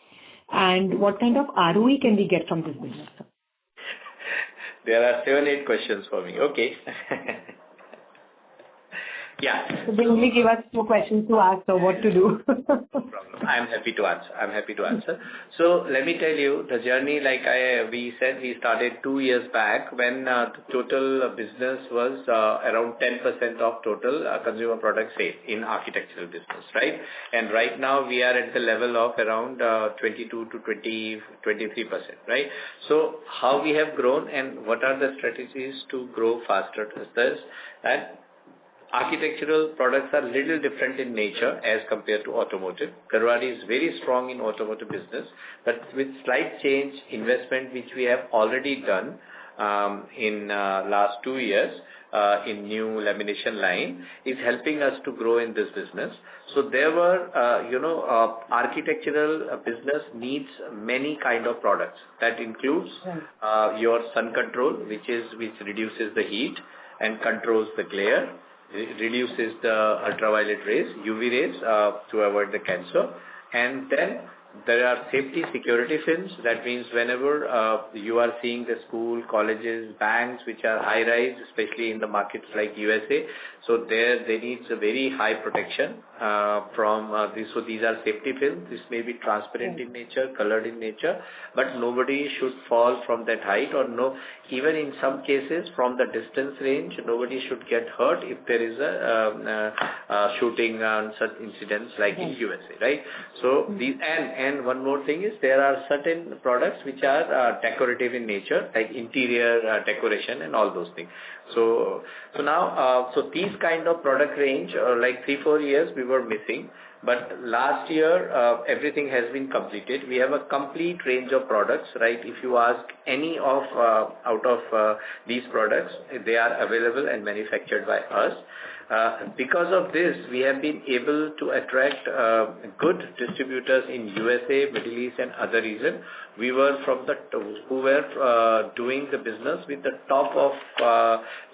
and what kind of ROE can we get from this business? There are 7-8 questions for me. Okay. Yeah. So they only give us 2 questions to ask, so what to do? No problem. I'm happy to answer. So let me tell you the journey. Like we said, we started 2 years back when the total business was around 10% of total consumer product sale in architectural business, right? And right now we are at the level of around 22 to 23%, right? So how we have grown and what are the strategies to grow faster is this, that architectural products are little different in nature as compared to automotive. Garware is very strong in automotive business, but with slight change investment which we have already done in last 2 years in new lamination line is helping us to grow in this business. So there were, architectural business needs many kind of products. That includes your sun control, which reduces the heat and controls the glare, reduces the ultraviolet rays, UV rays to avoid the cancer. And then there are safety security films. That means whenever you are seeing the school, colleges, banks, which are high rise, especially in the markets like USA, so there they need a very high protection from this. So these are safety films. This may be transparent in nature, colored in nature, but nobody should fall from that height, or no, even in some cases from the distance range, nobody should get hurt if there is a shooting and such incidents like in USA, right? So these and one more thing is there are certain products which are decorative in nature, like interior decoration and all those things. So now these kind of product range, like 3-4 years we were missing, but last year everything has been completed. We have a complete range of products, right? If you ask any of out of these products, they are available and manufactured by us. Because of this, we have been able to attract good distributors in USA, Middle East, and other regions. We were from who were doing the business with the top of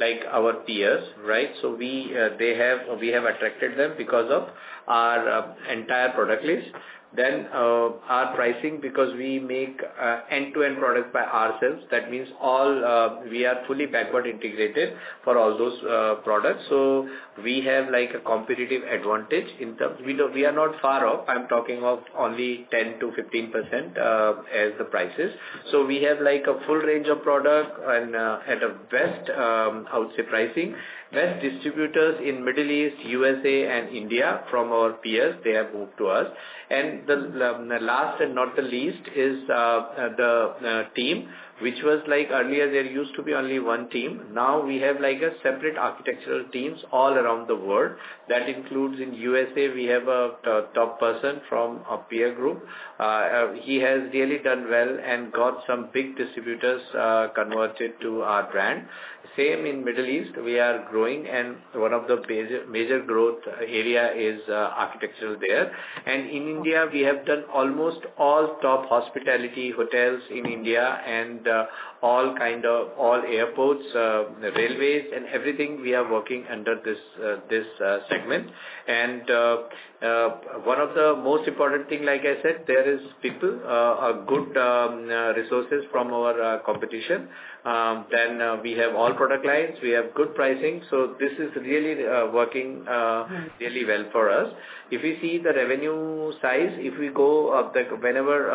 like our peers, right? So we have attracted them because of our entire product list. Then our pricing, because we make end-to-end products by ourselves, that means all we are fully backward integrated for all those products. So we have like a competitive advantage in terms. We are not far off. I'm talking of only 10 to 15% as the prices. So we have like a full range of product and at a best I would say pricing. Best distributors in Middle East, USA and India from our peers, they have moved to us. And And the last and not the least is the team, which was like earlier there used to be only one team. Now we have like a separate architectural teams all around the world. That includes in USA, we have a top person from a peer group. He has really done well and got some big distributors converted to our brand. Same in Middle East, we are growing, and one of the major growth area is architectural there. And in India, we have done almost all top hospitality hotels in India, and all airports, railways, and everything. We are working under this segment. And one of the most important thing, like I said, there is people, good resources from our competition. Then we have all product lines, we have good pricing, so this is really working really well for us. If we see the revenue size, if we go up, whenever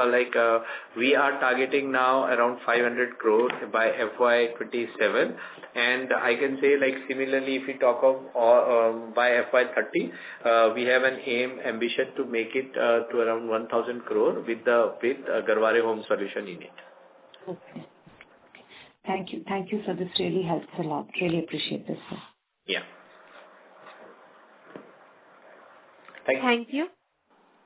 we are targeting now around 500 crores by FY27, and I can say like similarly, if we talk of by FY30, we have an ambition to make it to around 1,000 crore with Garware Home Solution in it. Okay. Thank you, sir. This really helps a lot. Really appreciate this, sir. Yeah. Thank you.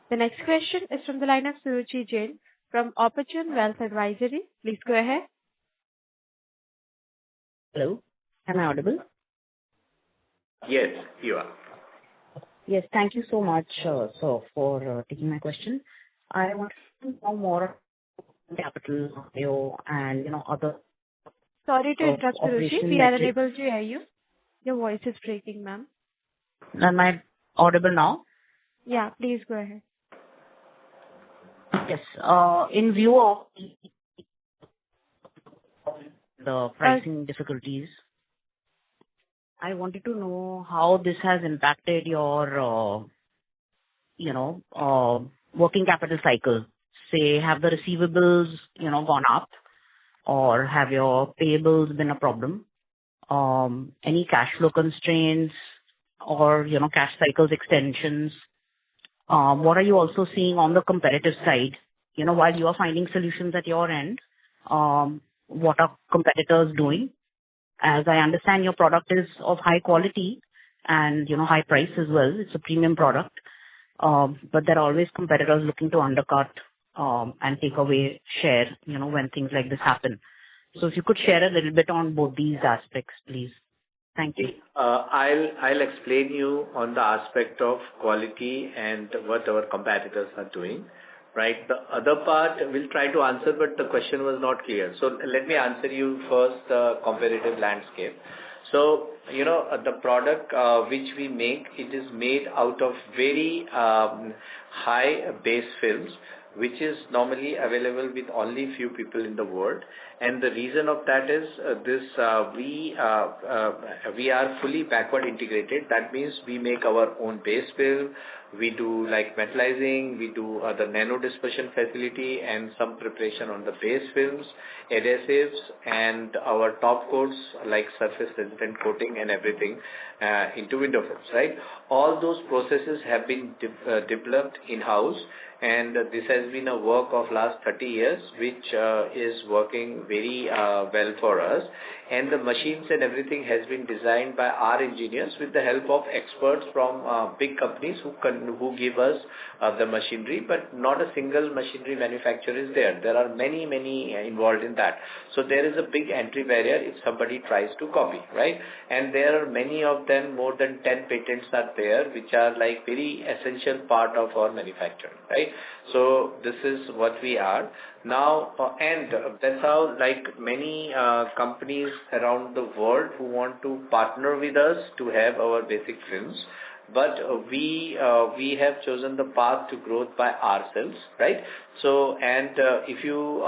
The next question is from the line of Suruchi Jain from Opportune Wealth Advisory. Please go ahead. Hello, am I audible? Yes, you are. Yes, thank you so much, sir, for taking my question. I want to know more capital and other. Sorry to interrupt, Suruchi. operation We are metrics. unable to hear you. Your voice is breaking, ma'am. Am I audible now? Yeah, please go ahead. Yes. In view of the pricing difficulties, I wanted to know how this has impacted your, working capital cycle. Say, have the receivables, gone up, or have your payables been a problem? Any cash flow constraints or, cash cycles extensions? What are you also seeing on the competitive side? While you are finding solutions at your end, what are competitors doing? As I understand, your product is of high quality and, high price as well. It's a premium product. But there are always competitors looking to undercut and take away share, when things like this happen. So if you could share a little bit on both these aspects, please. Thank you. I'll explain you on the aspect of quality and what our competitors are doing. Right. The other part we'll try to answer, but the question was not clear. So let me answer you first the competitive landscape. So, the product which we make, it is made out of very high base films, which is normally available with only few people in the world. And the reason of that is we are fully backward integrated. That means we make our own base film. We do like metallizing, we do the nano dispersion facility and some preparation on the base films, adhesives, and our top coats like surface resistant coating and everything into window films, right? All those processes have been developed in-house, and this has been a work of last 30 years, which is working very well for us. And the machines and everything has been designed by our engineers with the help of experts from big companies who give us the machinery, but not a single machinery manufacturer is there. There are many involved in that. So there is a big entry barrier if somebody tries to copy, right? And there are many of them, more than 10 patents are there, which are like very essential part of our manufacturing, right? So this is what we are now, and that's how like many companies around the world who want to partner with us to have our basic films. But we have chosen the path to growth by ourselves, right? So, and if you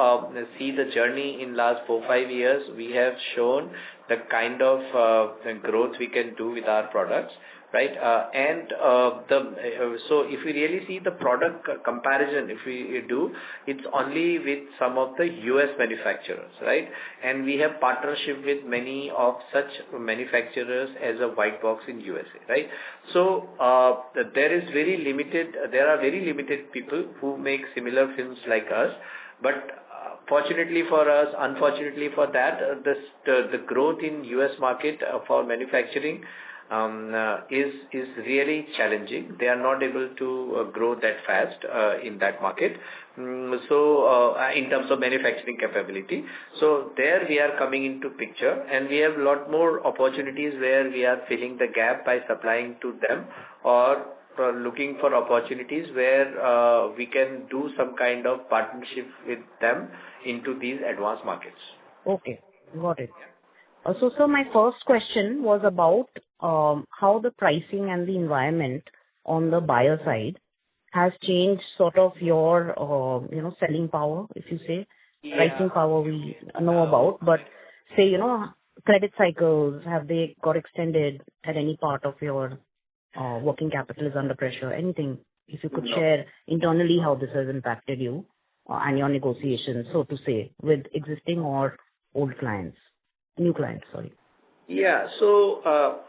see the journey in last 4-5 years, we have shown the kind of growth we can do with our products. right? So if we really see the product comparison, if we do, it's only with some of the US manufacturers, right? And we have partnership with many of such manufacturers as a white box in USA, right? So there are very limited people who make similar films like us, but fortunately for us, unfortunately for that, the growth in US market for manufacturing is really challenging. They are not able to grow that fast in that market. So in terms of manufacturing capability, so there we are coming into picture, and we have a lot more opportunities where we are filling the gap by supplying to them, or looking for opportunities where we can do some kind of partnership with them into these advanced markets. Okay, got it. So my first question was about how the pricing and the environment on the buyer side has changed sort of your, selling power, if you say. Yeah. Pricing power we know about, but say, credit cycles, have they got extended at any part of your working capital is under pressure? Anything, if you could share internally how this has impacted you and your negotiations, so to say, with existing or old clients, new clients, sorry. Yeah. So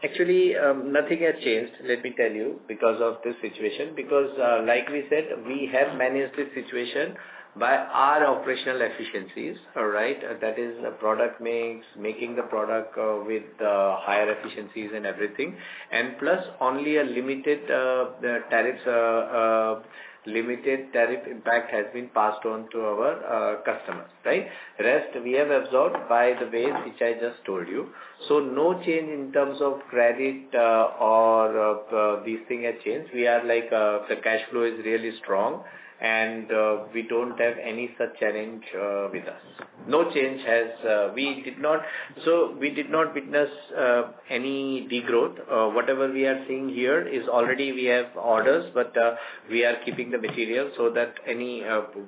actually, nothing has changed, let me tell you, because of this situation. Because like we said, we have managed this situation by our operational efficiencies, all right? That is a product mix, making the product with higher efficiencies and everything. And plus only a limited tariff impact has been passed on to our customers, right? Rest we have absorbed by the ways which I just told you. So no change in terms of credit or these things have changed. We are like the cash flow is really strong, and we don't have any such challenge with us. No change has, we did not witness any degrowth. Whatever we are seeing here is already we have orders, but we are keeping the material so that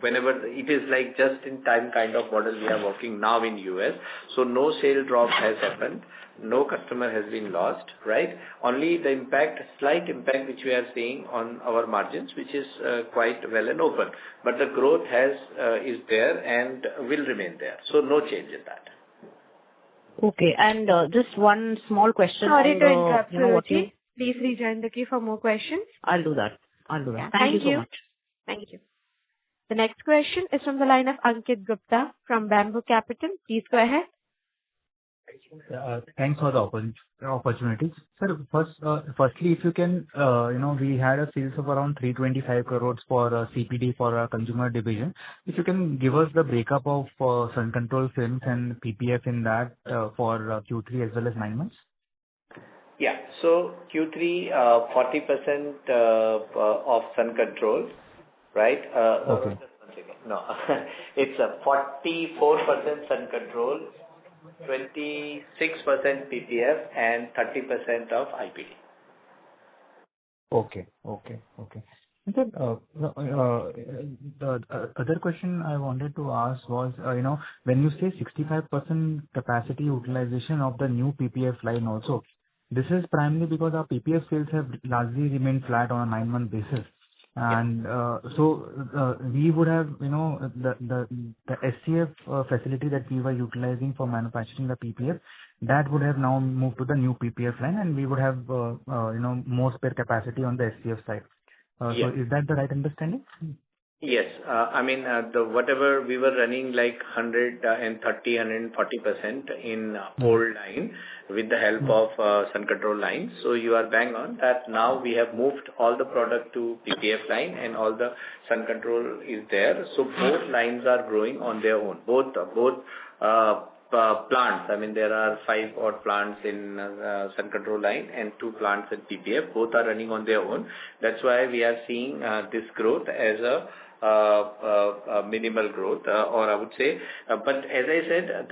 whenever it is like just in time kind of model we are working now in US. So no sale drop has happened. No customer has been lost, right? Only the slight impact which we are seeing on our margins, which is quite well and open. But the growth is there and will remain there. So no change in that. Okay, and just one small question. Sorry to interrupt you. Please rejoin the queue for more questions. I'll do that. Yeah, Thank you so much. Thank you. The next question is from the line of Ankit Gupta from Bamboo Capital. Please go ahead. Thanks for the opportunity. Sir, firstly, if you can, we had a sales of around 325 crores for CPD for our consumer division. If you can give us the breakup of Sun Control films and PPF in that for Q3 as well as 9 months. Yeah. So Q3, 40% of Sun Control, right? Okay. No, it's 44% Sun Control, 26% PPF, and 30% of IPD. Okay. And then, the other question I wanted to ask was, when you say 65% capacity utilization of the new PPF line also, this is primarily because our PPF sales have largely remained flat on a 9-month basis. And so we would have, the SCF facility that we were utilizing for manufacturing the PPF, that would have now moved to the new PPF line, and we would have, more spare capacity on the SCF side. So is that the right understanding? Yes. Whatever we were running like 140% in old line with the help of Sun Control line. So you are bang on that. Now we have moved all the product to PPF line, and all the Sun Control is there. So both lines are growing on their own. Both plants. There are 5 odd plants in Sun Control line and 2 plants in PPF. Both are running on their own. That's why we are seeing this growth as a minimal growth, or I would say. But as I said,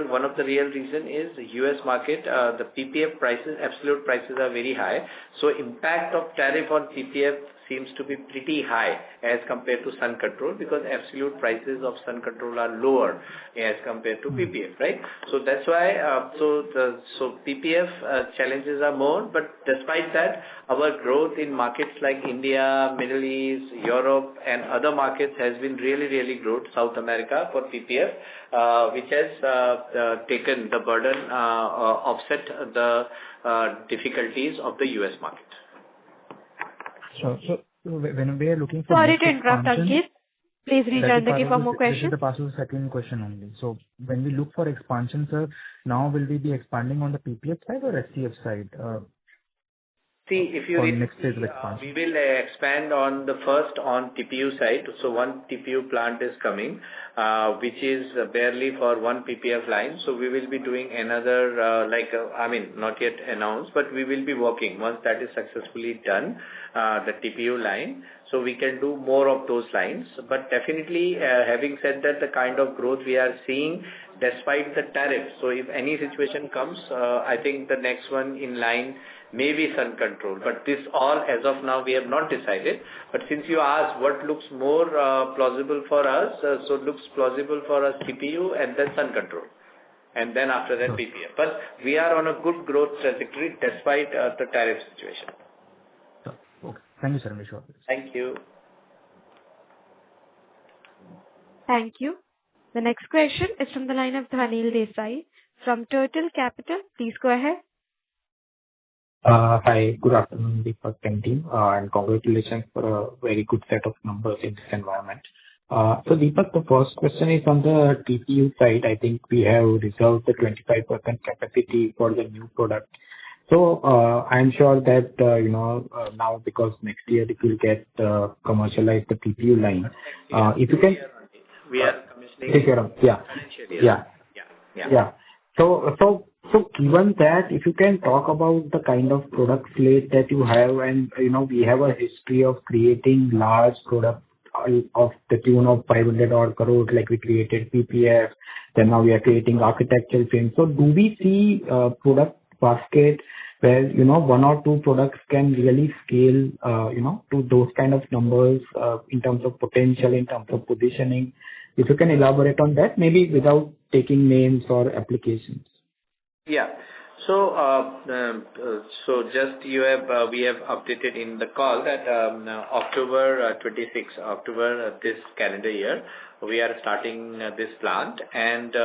one of the real reason is the US market. The PPF prices, absolute prices are very high. So impact of tariff on PPF seems to be pretty high as compared to Sun Control, because absolute prices of Sun Control are lower as compared to PPF, right? So that's why, so PPF challenges are more, but despite that, our growth in markets like India, Middle East, Europe, and other markets has been really, really good. South America for PPF, which has taken the burden, offset the difficulties of the US market. So when we are looking for Sorry to interrupt, Ankit. Please rejoin the queue for more questions. This is the part of the second question only. So when we look for expansion, sir, now will we be expanding on the PPF side or SCF side? See, if you read, we will expand on the first on TPU side. So one TPU plant is coming, which is barely for one PPF line. So we will be doing another, not yet announced, but we will be working once that is successfully done, the TPU line. So we can do more of those lines. But definitely, having said that, the kind of growth we are seeing despite the tariff. So if any situation comes, I think the next one in line may be Sun Control. But this all, as of now, we have not decided. But since you asked what looks more plausible for us, so it looks plausible for us TPU and then Sun Control. And then after that PPF. But we are on a good growth trajectory despite the tariff situation. Okay. Thank you, sir. Thank you. Thank you. The next question is from the line of Dhanil Desai from Turtle Capital. Please go ahead. Hi, good afternoon, Deepak and team, and congratulations for a very good set of numbers in this environment. So Deepak, the first question is on the TPU side. I think we have reserved the 25% capacity for the new product. So I'm sure that, now because next year it will get commercialized, the TPU line. If you can... We are commissioning. Yeah. So given that, if you can talk about the kind of product slate that you have, and we have a history of creating large products of the tune of 500 odd crores, like we created PPF, then now we are creating architectural films. So do we see a product basket where one or two products can really scale to those kind of numbers in terms of potential, in terms of positioning? If you can elaborate on that, maybe without taking names or applications. Yeah. So, just we have updated in the call that October 26, this calendar year, we are starting this plant, and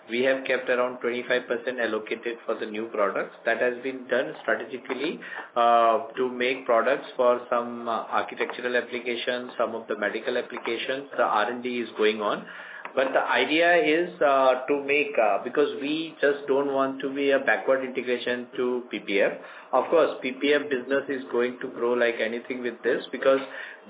we have kept around 25% allocated for the new products. That has been done strategically to make products for some architectural applications, some of the medical applications. The R&D is going on. But the idea is to make, because we just don't want to be a backward integration to PPF. Of course, PPF business is going to grow like anything with this, because,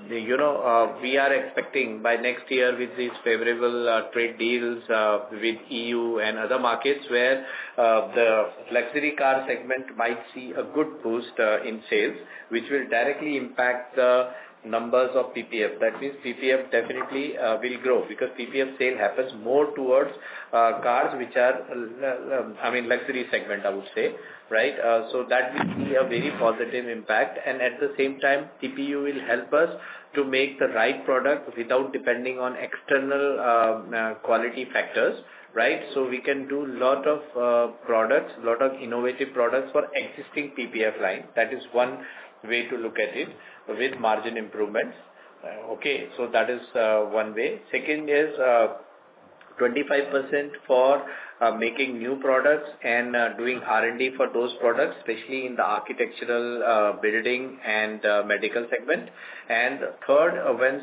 we are expecting by next year with these favorable trade deals with EU and other markets where the luxury car segment might see a good boost in sales, which will directly impact the numbers of PPF. That means PPF definitely will grow, because PPF sale happens more towards cars which are, luxury segment, I would say, right? So that will be a very positive impact, and at the same time, TPU will help us to make the right product without depending on external quality factors, right? So we can do lot of products, lot of innovative products for existing PPF line. That is one way to look at it, with margin improvements. Okay, so that is one way. Second is 25% for making new products and doing R&D for those products, especially in the architectural, building and medical segment. And third,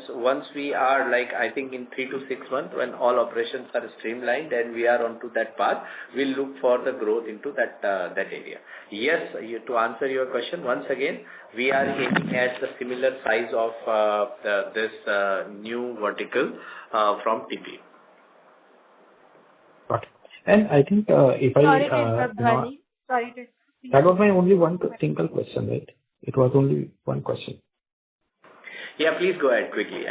once we are I think in 3 to 6 months, when all operations are streamlined and we are onto that path, we'll look for the growth into that area. Yes, to answer your question, once again, we are aiming at the similar size of this new vertical from TP. Got it. And I think Sorry to interrupt, Dhwani. That was my only one single question, right? It was only one question. Yeah, please go ahead quickly.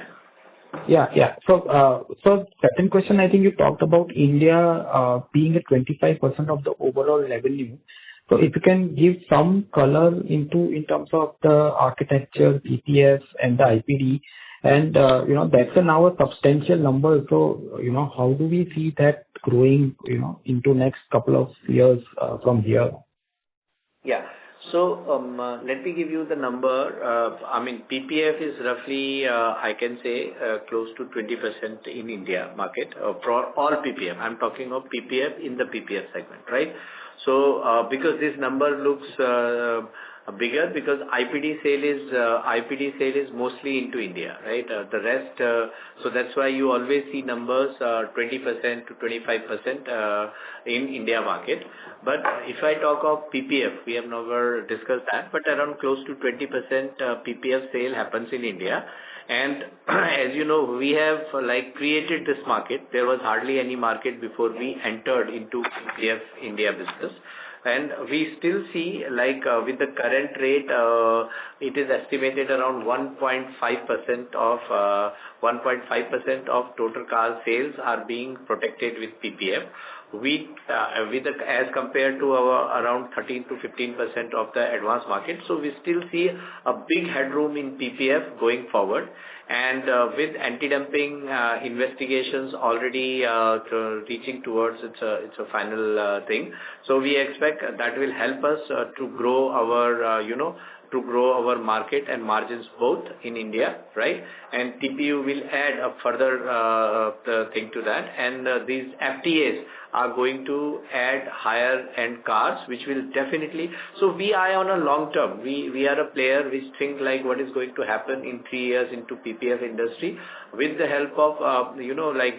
Yeah. So second question, I think you talked about India being at 25% of the overall revenue. So if you can give some color in terms of the architecture, PPF, and the IPD, and that's now a substantial number. So how do we see that growing into next couple of years from here? Yeah. So let me give you the number. I mean, PPF is roughly, I can say, close to 20% in India market for all PPF. I'm talking of PPF in the PPF segment, right? So because this number looks bigger, because IPD sale is mostly into India, right? The rest, so that's why you always see numbers 20% to 25% in India market. But if I talk of PPF, we have never discussed that, but around close to 20% PPF sale happens in India. And as you know, we have created this market. There was hardly any market before we entered into PPF India business. And we still see with the current rate, it is estimated around 1.5% of total car sales are being protected with PPF. As compared to our around 13 to 15% of the advanced market. So we still see a big headroom in PPF going forward. And with anti-dumping investigations already reaching towards its a final thing. So we expect that will help us to grow our market and margins both in India, right? And TPU will add a further thing to that. And these FTAs are going to add higher end cars, which will definitely. So we are on a long term. We are a player which think what is going to happen in 3 years into PPF industry with the help of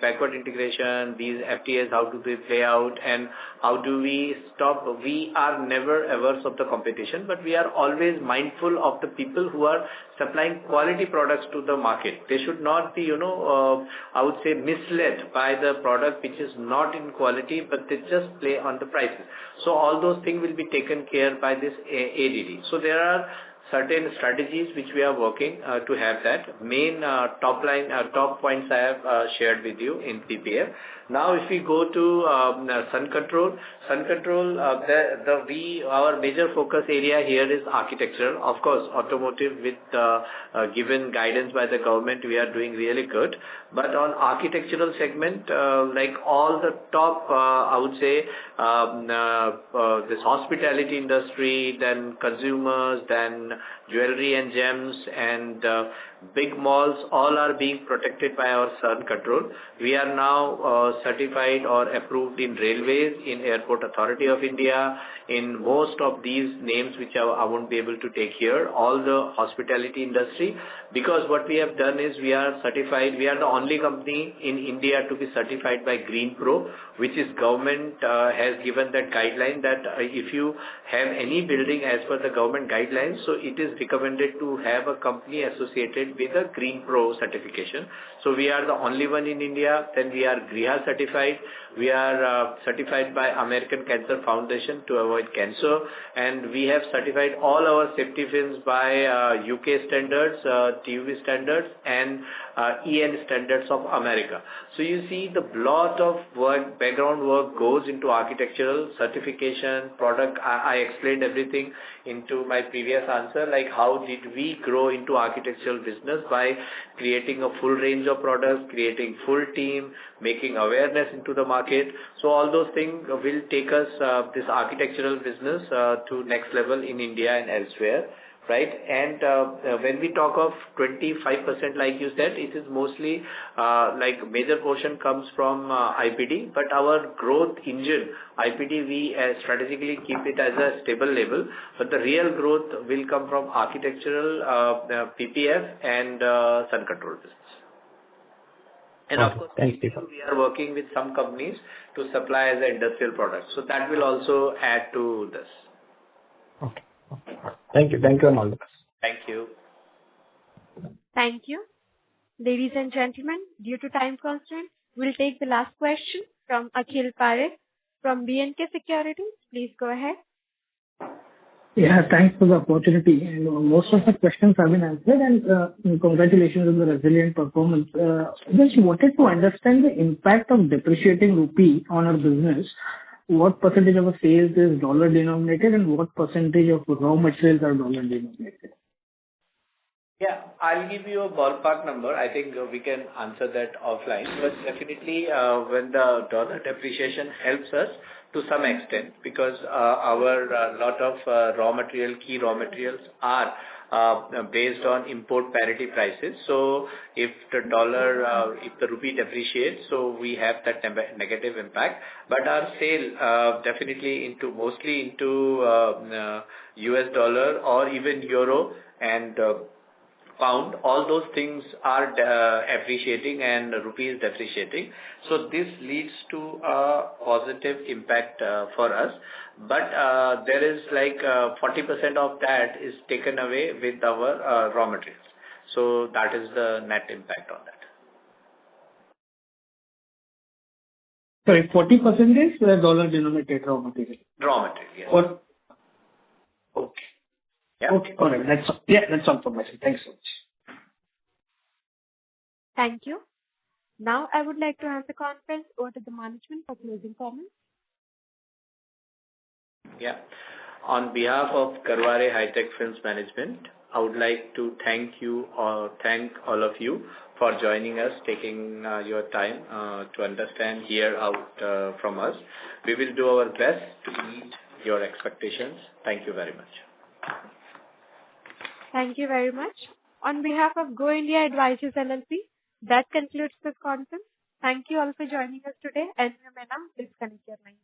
backward integration, these FTAs, how do they play out, and how do we stop. We are never averse of the competition, but we are always mindful of the people who are supplying quality products to the market. They should not be, I would say, misled by the product which is not in quality, but they just play on the prices. So all those things will be taken care by this ADD. So there are certain strategies which we are working to have that. Main top points I have shared with you in PPF. Now, if we go to Sun Control, our major focus area here is architectural. Of course, automotive with given guidance by the government, we are doing really good. But on architectural segment, all the top, I would say, this hospitality industry, then consumers, then jewelry and gems, and big malls, all are being protected by our Sun Control. We are now certified or approved in railways, in Airport Authority of India, in most of these names which I won't be able to take here, all the hospitality industry, because what we have done is we are certified. We are the only company in India to be certified by Green Pro, which is government has given that guideline that if you have any building as per the government guidelines, so it is recommended to have a company associated with a Green Pro certification. So we are the only one in India. Then we are GRIHA certified. We are certified by American Cancer Foundation to avoid cancer, and we have certified all our safety fins by UK standards, TUV standards, and EN standards of America. So you see the lot of work, background work goes into architectural certification, product. I explained everything into my previous answer, like how did we grow into architectural business by creating a full range of products, creating full team, making awareness into the market. So all those things will take us this architectural business to next level in India and elsewhere. Right, and when we talk of 25%, like you said, it is mostly major portion comes from IPD, but our growth engine, IPD, we strategically keep it as a stable level, but the real growth will come from architectural, PPF, and Sun Control business. And of course, we are working with some companies to supply as an industrial product, so that will also add to this. Okay. Thank you. Thank you, and all the best. Thank you. Thank you. Ladies and gentlemen, due to time constraint, we'll take the last question from Akhil Parekh from B&K Securities. Please go ahead. Yeah, thanks for the opportunity. And most of the questions have been answered, and congratulations on the resilient performance. Just wanted to understand the impact of depreciating rupee on our business. what percentage of the sales is dollar denominated and what percentage of raw materials are dollar denominated? Yeah, I'll give you a ballpark number. I think we can answer that offline. But definitely, when the dollar depreciation helps us to some extent, because our lot of key raw materials are based on import parity prices. So if the rupee depreciates, so we have that negative impact. But our sale definitely mostly into US dollar or even euro and pound, all those things are appreciating and rupee is depreciating. So this leads to a positive impact for us. But there is like 40% of that is taken away with our raw materials. So that is the net impact on that. Sorry, 40% is dollar denominated raw material. Raw material, yes. Or, okay. Yeah. Okay. All right. That's all from my side. Thanks so much. Thank you. Now I would like to hand the conference over to the management for closing comments. Yeah. On behalf of Garware High-Tech Films Management, I would like to thank all of you for joining us, taking your time to understand, hear out from us. We will do our best to meet your expectations. Thank you very much. Thank you very much. On behalf of Go India Advisors LLP, that concludes this conference. Thank you all for joining us today, and you may now disconnect your lines.